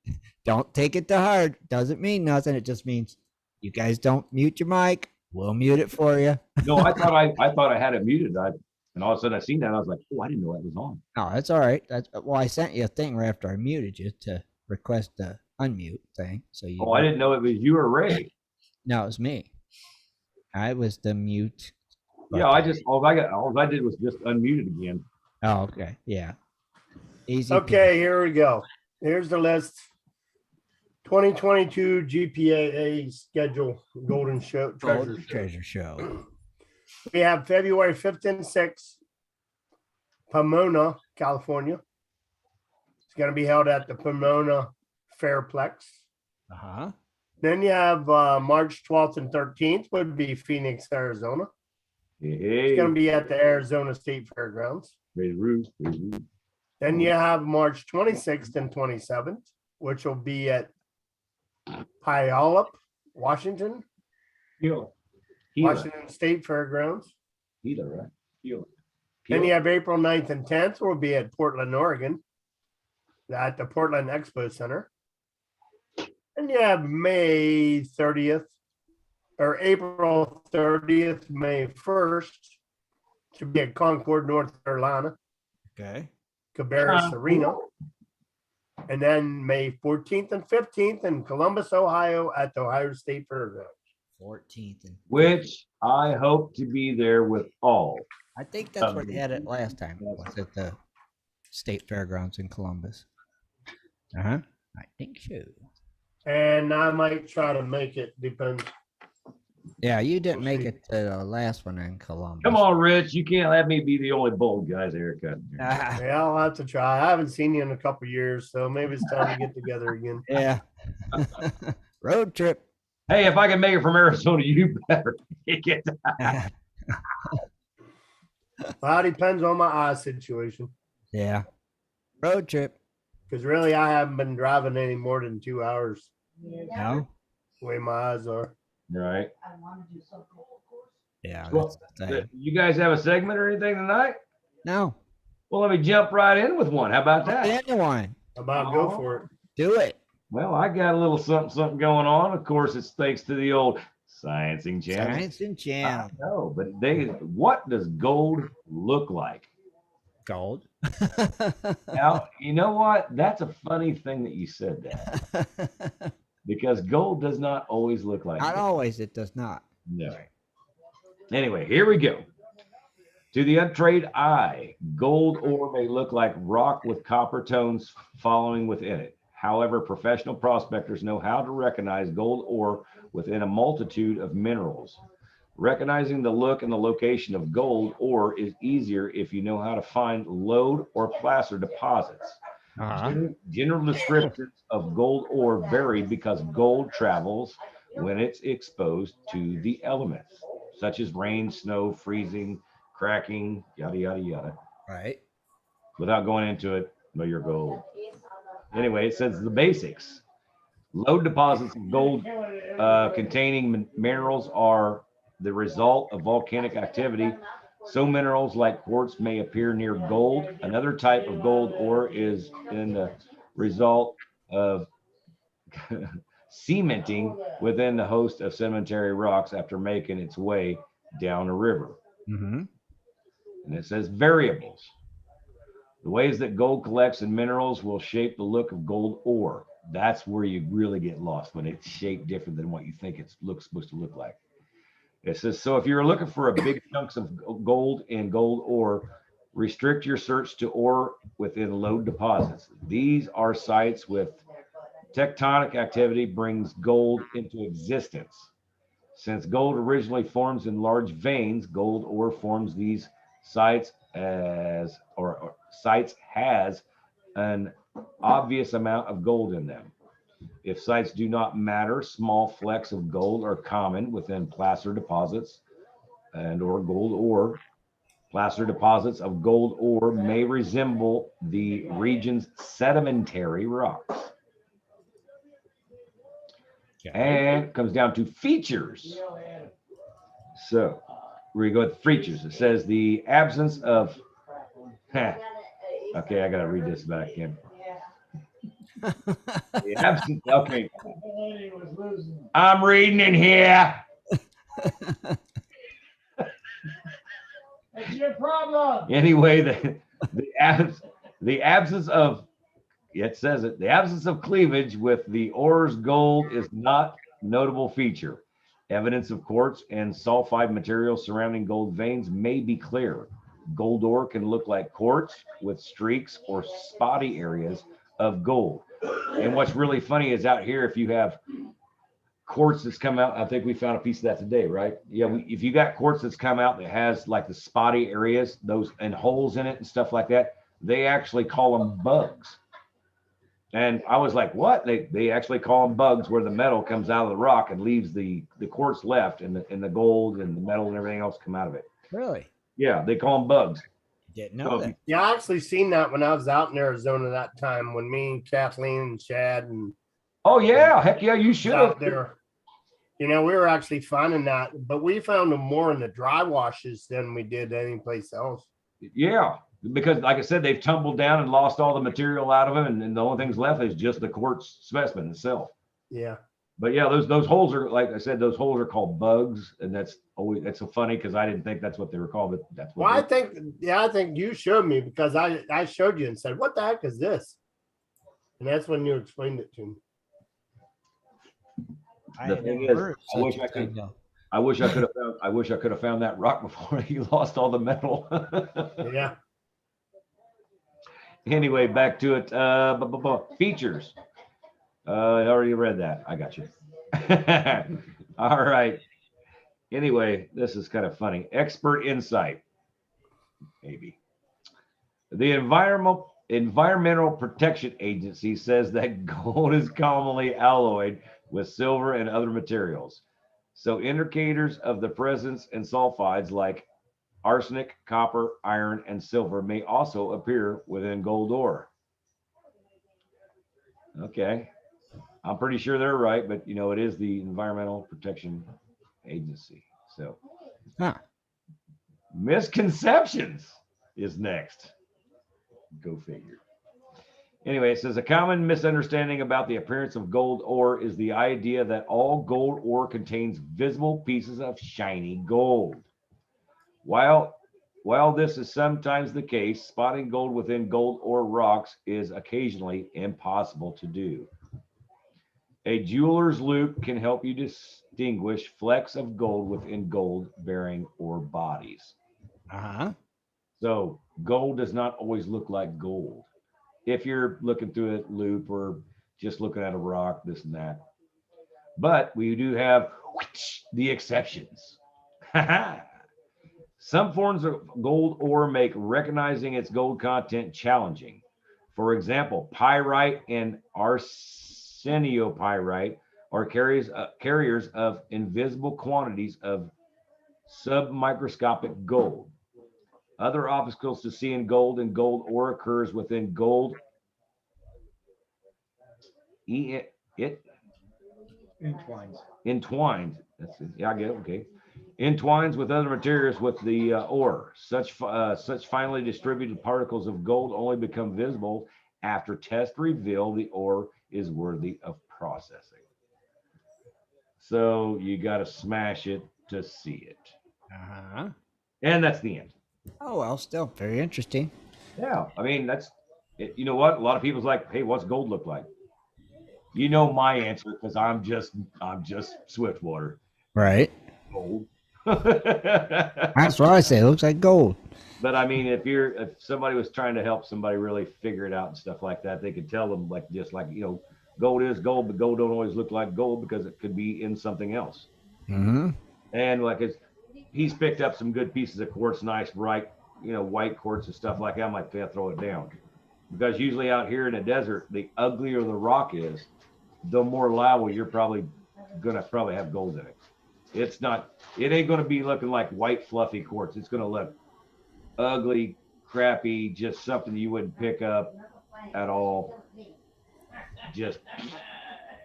Don't take it to heart. Doesn't mean nothing. It just means you guys don't mute your mic. We'll mute it for you. No, I thought I had it muted. And all of a sudden I seen that. And I was like, oh, I didn't know that was on. No, that's all right. I sent you a thing right after I muted you to request the unmute thing. So you. Oh, I didn't know it was you or Ray. No, it was me. I was the mute. Yeah, all I did was just unmute it again. Oh, okay. Yeah. Easy. Okay, here we go. Here's the list. 2022 GPAA schedule, Golden Show Treasure Show. We have February 5th and 6th, Pomona, California. It's going to be held at the Pomona Fairplex. Uh-huh. Then you have March 12th and 13th would be Phoenix, Arizona. Hey, It's going to be at the Arizona State Fairgrounds. Then you have March 26th and 27th, which will be at Puyallup, Washington. Washington State Fairgrounds. Right? Then you have April 9th and 10th will be at Portland, Oregon, at the Portland Expo Center. And you have May 30th or April 30th, May 1st to be at Concord, North Carolina. Okay. Cabarrus Arena. And then May 14th and 15th in Columbus, Ohio at the Ohio State Fairgrounds. 14th. Which I hope to be there with all. I think that's where they had it last time. Was at the State Fairgrounds in Columbus. Uh-huh. I think so. And I might try to make it, depends. Yeah, you didn't make it to the last one in Columbus. Come on, Rich. You can't let me be the only bold guy's haircut. Yeah, I'll have to try. I haven't seen you in a couple years, so maybe it's time to get together again. Yeah. Road trip. Hey, if I can make it from Arizona, you better get that. Well, it depends on my eye situation. Yeah. Road trip. Because really, I haven't been driving any more than 2 hours. No? The way my eyes are. Right. Yeah. Well, that's the thing. you guys have a segment or anything tonight? No. Well, let me jump right in with one. How about that? Anyone. How about go for it? Do it. Well, I got a little something going on. Of course, it's thanks to the old Sciencing Channel. Sciencing Channel. No, but what does gold look like? Gold. Now, you know what? That's a funny thing that you said that. Because gold does not always look like Not gold. always. It does not. No. Anyway, here we go. To the untrained eye, gold ore may look like rock with copper tones following within it. However, professional prospectors know how to recognize gold ore within a multitude of minerals. Recognizing the look and the location of gold ore is easier if you know how to find lode or placer deposits. General descriptions of gold ore vary because gold travels when it's exposed to the elements, such as rain, snow, freezing, cracking, yada, yada, yada. Right. Without going into it, know your gold. Anyway, it says the basics. Lode deposits of gold containing minerals are the result of volcanic activity. Some minerals like quartz may appear near gold. Another type of gold ore is in the result of cementing within the host of sedimentary rocks after making its way down a river. Mm-hmm. And it says variables. The ways that gold collects in minerals will shape the look of gold ore. That's where you really get lost, when it's shaped different than what you think it's supposed to look like. It says, so if you're looking for a big chunks of gold and gold ore, restrict your search to ore within lode deposits. These are sites with tectonic activity brings gold into existence. Since gold originally forms in large veins, gold ore forms these sites sites has an obvious amount of gold in them. If sites do not matter, small flecks of gold are common within placer deposits and or gold ore. Placer deposits of gold ore may resemble the region's sedimentary rocks. And it comes down to features. So we go with features. It says the absence of, okay, I got to read this back in. The absence, okay. I'm reading in here. That's your problem. Anyway, the absence of, it says it, the absence of cleavage with the ore's gold is not a notable feature. Evidence of quartz and sulfide materials surrounding gold veins may be clear. Gold ore can look like quartz with streaks or spotty areas of gold. And what's really funny is out here, if you have quartz that's come out, I think we found a piece of that today, right? Yeah, if you got quartz that's come out that has like the spotty areas, those and holes in it and stuff like that, they actually call them bugs. And I was like, what? They actually call them bugs, where the metal comes out of the rock and leaves the quartz left, and the gold and the metal and everything else come out of it. Really? Yeah, they call them bugs. Didn't know that. Yeah, I actually seen that when I was out in Arizona that time, when me and Kathleen and Chad and Oh yeah, heck yeah, you should have. out there. You know, we were actually finding that, but we found them more in the dry washes than we did any place else. Yeah, because like I said, they've tumbled down and lost all the material out of them, and the only thing's left is just the quartz specimen itself. Yeah. But yeah, those holes are, like I said, those holes are called bugs, and that's so funny because I didn't think that's what they were called, but that's what. Well, I think you showed me, because I showed you and said, "What the heck is this?" And that's when you explained it to me. The thing is, I wish I could have found that rock before he lost all the metal. Yeah. Anyway, back to it. Features. I already read that. I got you. All right. Anyway, this is kind of funny. Expert insight. Maybe. The Environmental Protection Agency says that gold is commonly alloyed with silver and other materials. So indicators of the presence in sulfides like arsenic, copper, iron, and silver may also appear within gold ore. Okay. I'm pretty sure they're right, but you know, it is the Environmental Protection Agency. So misconceptions is next. Go figure. Anyway, it says a common misunderstanding about the appearance of gold ore is the idea that all gold ore contains visible pieces of shiny gold. While this is sometimes the case, spotting gold within gold ore rocks is occasionally impossible to do. A jeweler's loupe can help you distinguish flecks of gold within gold-bearing ore bodies. So gold does not always look like gold. If you're looking through a loupe or just looking at a rock, this and that. But we do have the exceptions. Some forms of gold ore make recognizing its gold content challenging. For example, pyrite and arsenopyrite are carriers of invisible quantities of submicroscopic gold. Other obstacles to seeing gold and gold ore occurs within gold. Entwines. That's it. Yeah, I get it. Okay. Entwines with other materials with the ore. Such finely distributed particles of gold only become visible after tests reveal the ore is worthy of processing. So you got to smash it to see it. And that's the end. Oh, well, still very interesting. Yeah, I mean that's it, you know what? A lot of people's like, hey, what's gold look like? You know my answer because I'm just Swiftwater. Right. Gold. That's what I say. It looks like gold. But I mean, if somebody was trying to help somebody really figure it out and stuff like that, they could tell them like just like gold is gold, but gold don't always look like gold because it could be in something else. Mm-hmm. And like he's picked up some good pieces of quartz, nice bright, white quartz and stuff like that. I'm like, yeah, throw it down, because usually out here in the desert, the uglier the rock is, the more liable you're probably gonna have gold in it. It ain't gonna be looking like white fluffy quartz. It's gonna look ugly, crappy, just something you wouldn't pick up at all. Just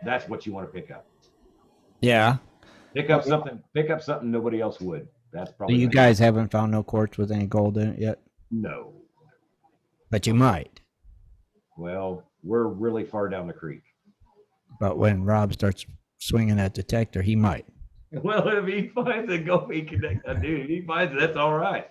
that's what you want to pick up. Yeah. Pick up something nobody else would. That's probably. You guys haven't found no quartz with any gold in it yet? No. But you might. Well, we're really far down the creek. But when Rob starts swinging that detector, he might. Well, if he finds a gold, he finds it, that's all right.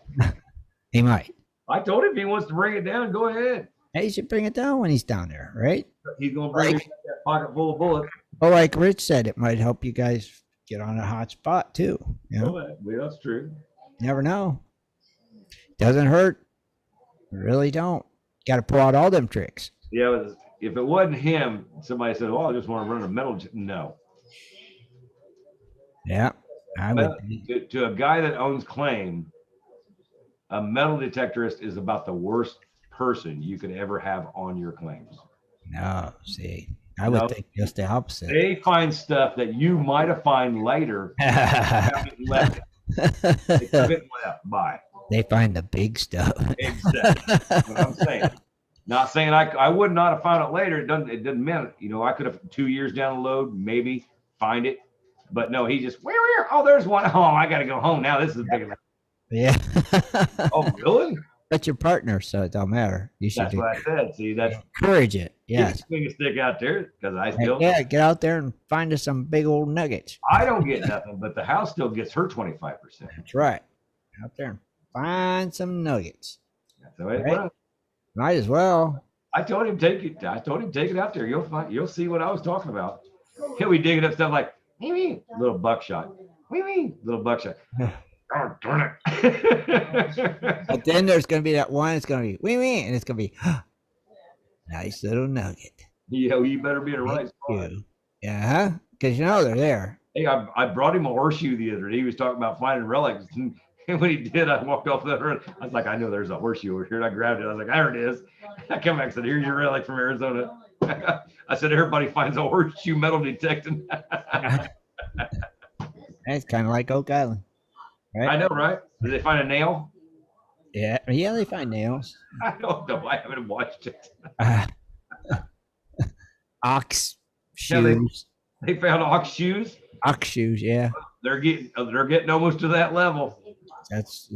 He might. I told him if he wants to bring it down, go ahead. Hey, you should bring it down when he's down there, right? He's going to bring that pocket full of bullets. Well, like Rich said, it might help you guys get on a hot spot too. Well, that's true. Never know. Doesn't hurt. Really don't. Got to pull out all them tricks. Yeah, if it wasn't him, somebody said, "Oh, I just want to run a metal." No. Yeah, I would. To a guy that owns claim, a metal detectorist is about the worst person you could ever have on your claims. No, see, I would think just the opposite. They find stuff that you might have found later. Left. They left. Bye. They find the big stuff. Exactly. That's what I'm saying. Not saying I would not have found it later. It doesn't mean I could have 2 years down the road, maybe find it. But no, he just where? Oh, there's one. Oh, I got to go home now. This is big enough. Yeah. Oh, really? That's your partner, so it don't matter. You should. That's what I said. See, that's encourage it. Yes. Swing a stick out there because I still. Yeah, get out there and find us some big old nuggets. I don't get nothing, but the house still gets her 25%. That's right. Out there and find some nuggets. That's the way it Right? Might as well. I told him take it out there. You'll see what I was talking about. He'll be digging up stuff like little buckshot. Little buckshot. Oh, darn it. But then there's gonna be that one. It's gonna be and it's gonna be nice little nugget. You better be in the right spot. Yeah, because they're there. Hey, I brought him a horseshoe the other day. He was talking about finding relics. And when he did, I walked off the road. I was like, I know there's a horseshoe over here. And I grabbed it. I was like, there it is. I come back and said, here's your relic from Arizona. I said, everybody finds a horseshoe metal detecting. That's kind of like Oak Island. Right? I know, right? Did they find a nail? Yeah, they find nails. I don't know. I haven't watched it. Ox Yeah, shoes. they found ox shoes. Ox shoes, yeah. They're getting almost to that level. That's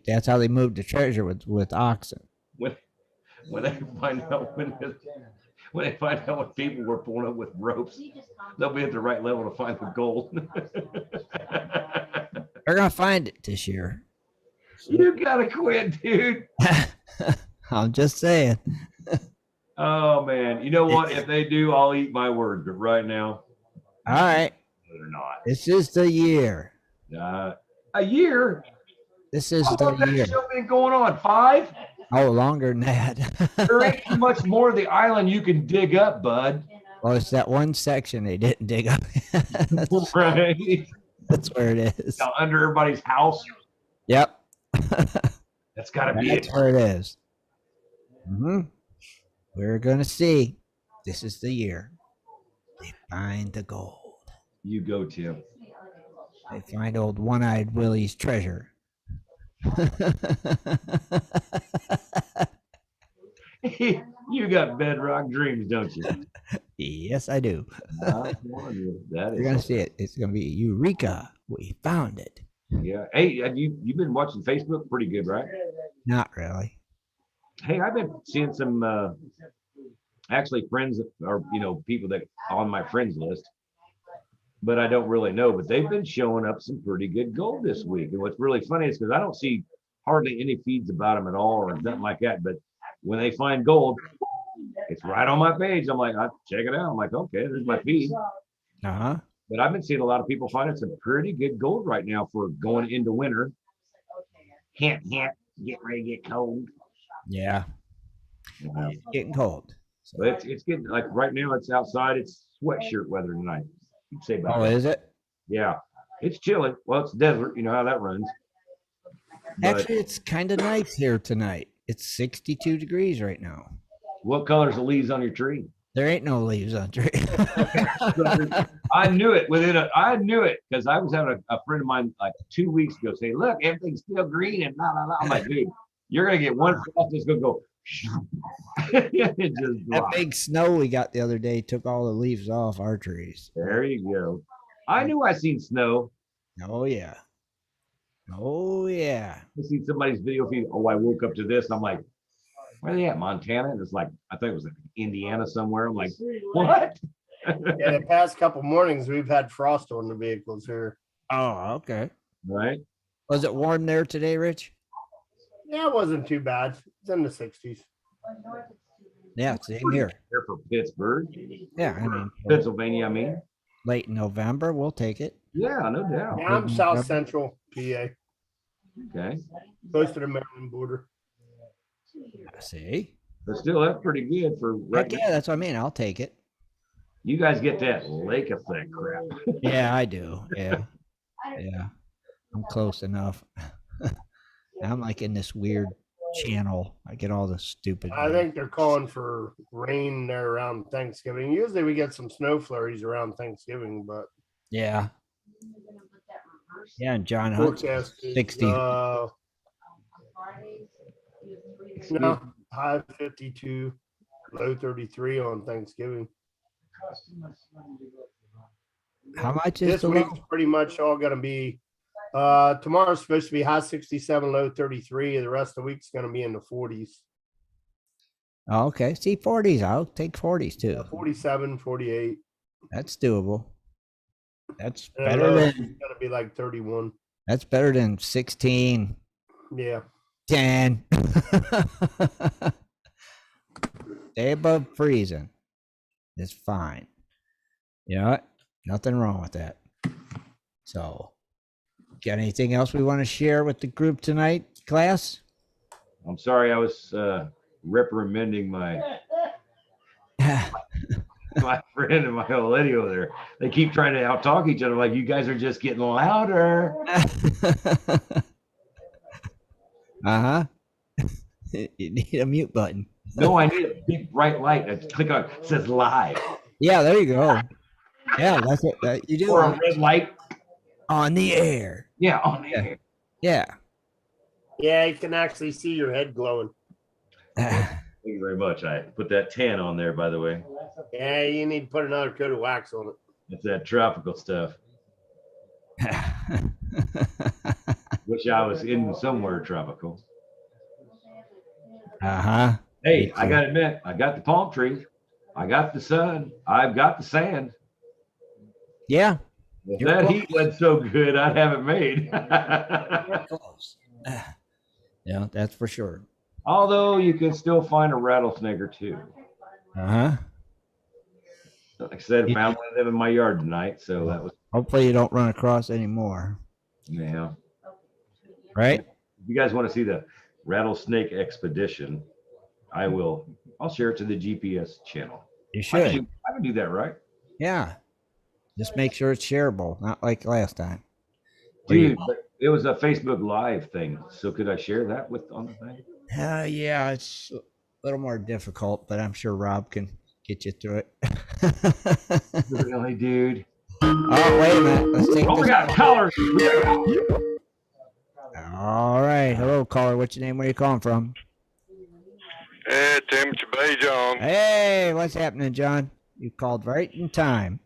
that's how they moved the treasure with oxen. When they find out when they find out what people were pulling up with ropes, they'll be at the right level to find the gold. They're gonna find it this year. You gotta quit, dude. I'm just saying. Oh man, you know what? If they do, I'll eat my word. But right now, All right, they're not. this is the year. A year. This is How the long has year. that show been going on? 5? Oh, longer than that. There ain't too much more of the island you can dig up, bud. Well, it's that one section they didn't dig up. Right. That's where it is. Now, under everybody's house. Yep. That's got to be That's it. where it is. We're gonna see. This is the year. They find the gold. You go, Tim. They find old one-eyed Willie's treasure. You got bedrock dreams, don't you? Yes, I do. I'm telling you, that You're gonna is. see it. It's gonna be Eureka. We found it. Yeah. Hey, have you've been watching Facebook pretty good, right? Not really. Hey, I've been seeing some actually friends or people that on my friends list, but I don't really know. But they've been showing up some pretty good gold this week. And what's really funny is because I don't see hardly any feeds about them at all or nothing like that. But when they find gold, it's right on my page. I'm like, I check it out. I'm like, okay, there's my feed. Uh-huh. But I've been seeing a lot of people finding some pretty good gold right now for going into winter. Hint, hint, get ready to get cold. Yeah. It's getting cold. So. But it's getting, like right now, it's outside. It's sweatshirt weather tonight. You'd say about Oh, is it? Yeah. It's chilly. Well, it's desert. You know how that runs. But actually, it's kind of nice here tonight. It's 62 degrees right now. what color's the leaves on your tree? There ain't no leaves on tree. I knew it I knew it because I was having a friend of mine like 2 weeks ago say, look, everything's still green and blah, blah, blah. I'm like, dude, you're going to get one frost that's going to go. It just That dropped. big snow we got the other day took all the leaves off our trees. There you go. I knew I seen snow. Oh, yeah. Oh, yeah. I seen somebody's video feed. Oh, I woke up to this. I'm like, where are they at? Montana? And it's like, I think it was like Indiana somewhere. I'm like, what? Yeah, the past couple mornings we've had frost on the vehicles here. Oh, okay. Right? Was it warm there today, Rich? Yeah, it wasn't too bad. It's in the 60s. Yeah, same here. Here for Pittsburgh. Yeah, I mean, Pennsylvania, I mean. late November, we'll take it. Yeah, no doubt. Yeah, I'm South Central PA, Okay. close to the Maryland border. See? But still, that's pretty good for right Heck now. yeah, that's what I mean. I'll take it. You guys get that lake effect crap. Yeah, I do. Yeah. Yeah. I'm close enough. I'm like in this weird channel. I get all the stupid. I think they're calling for rain there around Thanksgiving. Usually we get some snow flurries around Thanksgiving, but Yeah. Yeah, and John Hunt, forecast is, 60. no, high 52, low 33 on Thanksgiving. How much is This the week's low? pretty much all going to be, tomorrow's supposed to be high 67, low 33. The rest of the week's going to be in the 40s. Oh, okay. See, 40s. I'll take 40s too. 47, 48. That's doable. That's And better it's than going to be like 31. 16, Yeah. 10. Stay above freezing. It's fine. You know what? Nothing wrong with that. So, got anything else we want to share with the group tonight, class? I'm sorry, I was reprimanding my friend and my old lady over there. They keep trying to outtalk each other like you guys are just getting louder. Uh-huh. You need a mute button. No, I need a big bright light. I click on it says live. Yeah, there you go. Yeah, that's what you do. Or a red light. On the air. Yeah, on the air. Yeah. Yeah, you can actually see your head glowing. Thank you very much. I put that tan on there, by the way. Yeah, you need to put another coat of wax on it. It's that tropical stuff. Wish I was in somewhere tropical. Uh-huh. Hey, I gotta admit, I got the palm tree. I got the sun. I've got the sand. Yeah. If You're that close. heat went so good, I'd have it made. Close. Yeah, that's for sure. Although you can still find a rattlesnake or two. Uh-huh. Like I said, I found one of them in my yard tonight, so that was, Hopefully you don't run across any more. yeah. Right? If you guys want to see the rattlesnake expedition, I'll share it to the GPS channel. You I should. can do that, right? Yeah. Just make sure it's shareable, not like last time. Dude, but it was a Facebook Live thing. So could I share that on the thing? Yeah, it's a little more difficult, but I'm sure Rob can get you through it. Really, dude? Oh, wait a minute. Let's take Oh, we this. got callers. All right. Hello, caller. What's your name? Where are you calling from? Hey, Timothy Bay John. Hey, what's happening, John? You called right in time.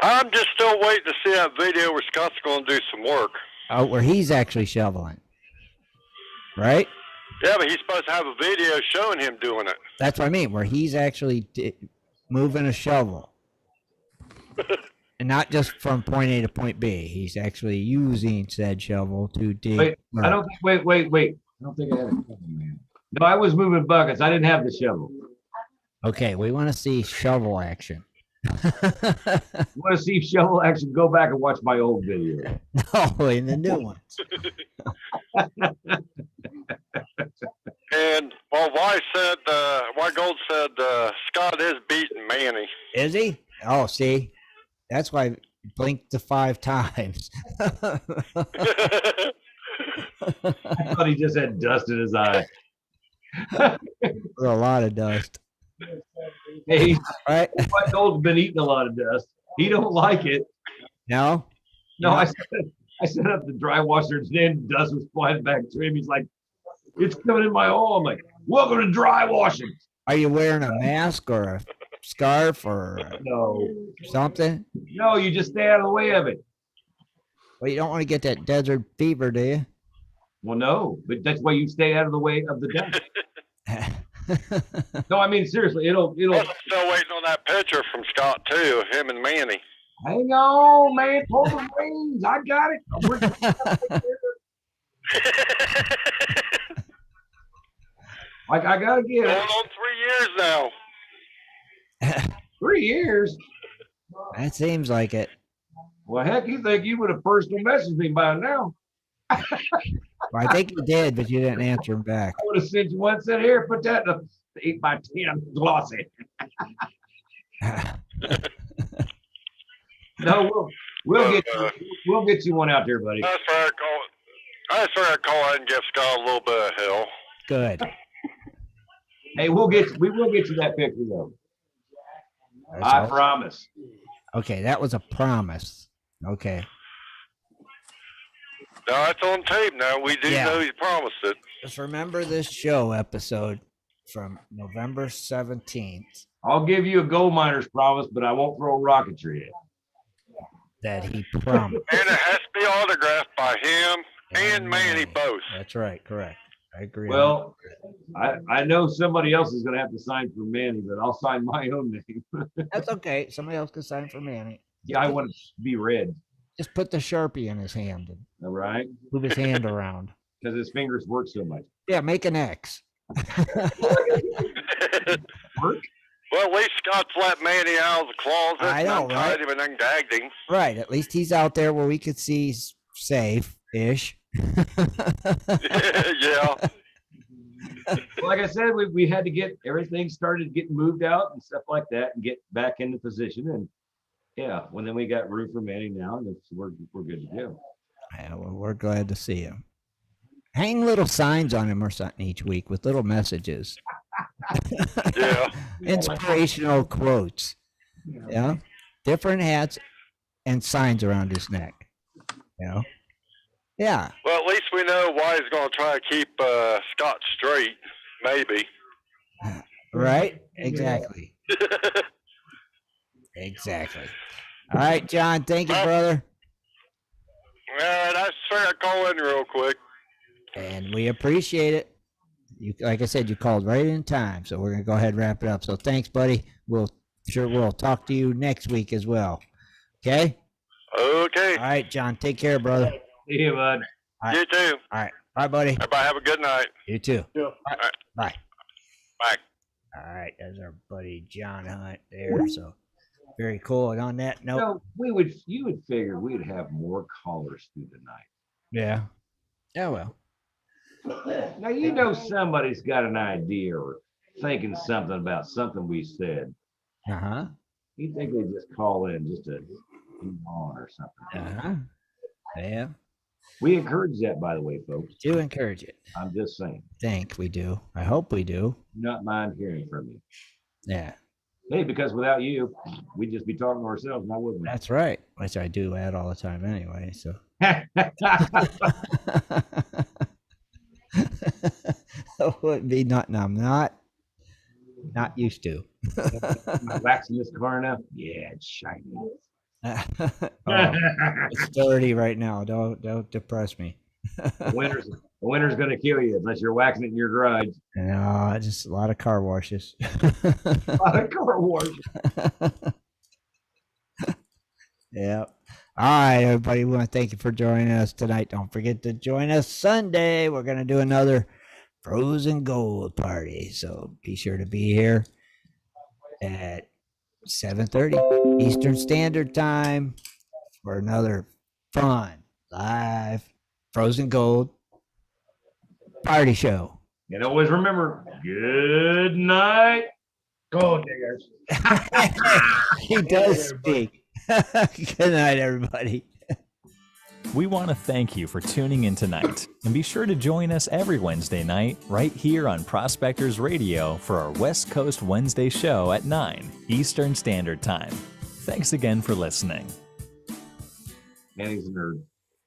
I'm just still waiting to see that video where Scott's going to do some work. Oh, where he's actually shoveling. Right? Yeah, but he's supposed to have a video showing him doing it. That's what I mean, where he's actually moving a shovel. And not just from point A to point B. He's actually using said shovel to dig. Wait, I don't think, wait. don't think I had a shovel, man. No, I was moving buckets. I didn't have the shovel. Okay, we want to see shovel action. You want to see shovel action? Go back and watch my old video. No, in the new ones. And why Gold said Scott is beating Manny. Is he? Oh, see, that's why I blinked the 5 times. I thought he just had dust in his eye. A lot of dust. Hey, Right? my Gold's been eating a lot of dust. He don't like it. No? No, I set up the dry washer and then dust was flying back to him. He's like, it's coming in my hole. I'm like, welcome to dry washing. Are you wearing a mask or a scarf or No, something? no, you just stay out of the way of it. Well, you don't want to get that desert fever, do you? Well, no, but that's why you stay out of the way of the dust. No, I mean, seriously, it'll. I'm still waiting on that picture from Scott too, him and Manny. Hang on, man. Pull the reins. I got it. Like, I gotta get Going it. on 3 years now. 3 years. That seems like it. Well, heck, you think you would have personal messaged me by now? Well, I think you did, but you didn't answer him back. I would have sent you one. Said, here, put that in a 8x10 glossy. No, we'll get you one out there, buddy. I swear I'd call out and give Scott a little bit of hell. Good. Hey, we will get you that picture though. I promise. Okay, that was a promise. Okay. No, it's on tape now. We do Yeah. know he promised it. Just remember this show episode from November 17th I'll give you a gold miner's promise, but I won't throw a rocketry at. that he promised. And it has to be autographed by him and Manny both. That's right. Correct. I agree. Well, I know somebody else is going to have to sign for Manny, but I'll sign my own name. That's okay. Somebody else can sign for Manny. Yeah, I want it to be red. Just put the Sharpie in his hand and All right, move his hand around. because his fingers work so much. Yeah, make an X. Work? Well, at least Scott's let Manny out of the closet. I know, and untied right? him and ungagged him. Right. At least he's out there where we could see he's safe-ish. Yeah. Like I said, we had to get everything started getting moved out and stuff like that, and get back into position. And yeah, then we got room for Manny now, and we're good to go. Yeah, well, we're glad to see him. Hang little signs on him or something each week with little messages. Yeah. Inspirational quotes. Yeah. Different hats and signs around his neck. You know? Yeah. Well, at least we know why he's going to try to keep Scott straight. Maybe. Right? Exactly. Exactly. All right, John. Thank you, brother. All right, I swear I'd call in real quick. And we appreciate it. You, like I said, you called right in time, so we're gonna go ahead and wrap it up. So thanks, buddy. We'll talk to you next week as well. Okay. Okay. All right, John. Take care, brother. See you, bud. All right. You too. All right. Bye, buddy. Everybody have a good night. You too. Yeah. All right. Bye. Bye. All right. There's our buddy John Hunt there. So very cool. And on that note, No, you would figure we'd have more callers through the night. yeah. Yeah. Well. Now, you know somebody's got an idea or thinking something about something we said. Uh huh. You think they just call in just to move on or something. Uh huh. Yeah. We encourage that, by the way, folks. Do encourage it. I'm just saying. Think we do. I hope we do. Do not mind hearing from you. Yeah. Hey, because without you, we'd just be talking to ourselves, now wouldn't we? That's right. Which I do add all the time anyway. So. Would be nothing I'm not used to. Waxing this car enough? Yeah, it's shiny. Oh, it's dirty right now. Don't depress me. The winter's gonna kill you unless you're waxing it in your garage. No, just a lot of car washes. A lot of car wash. Yeah. All right, everybody. We want to thank you for joining us tonight. Don't forget to join us Sunday. We're going to do another Frozen Gold party. So be sure to be here at 7:30 Eastern Standard Time for another fun live Frozen Gold party show. And always remember, good night. Gold diggers. He does speak. Good night, everybody. We want to thank you for tuning in tonight, and be sure to join us every Wednesday night right here on Prospectors Radio for our West Coast Wednesday show at 9 Eastern Standard Time. Thanks again for listening. Man, he's a nerd.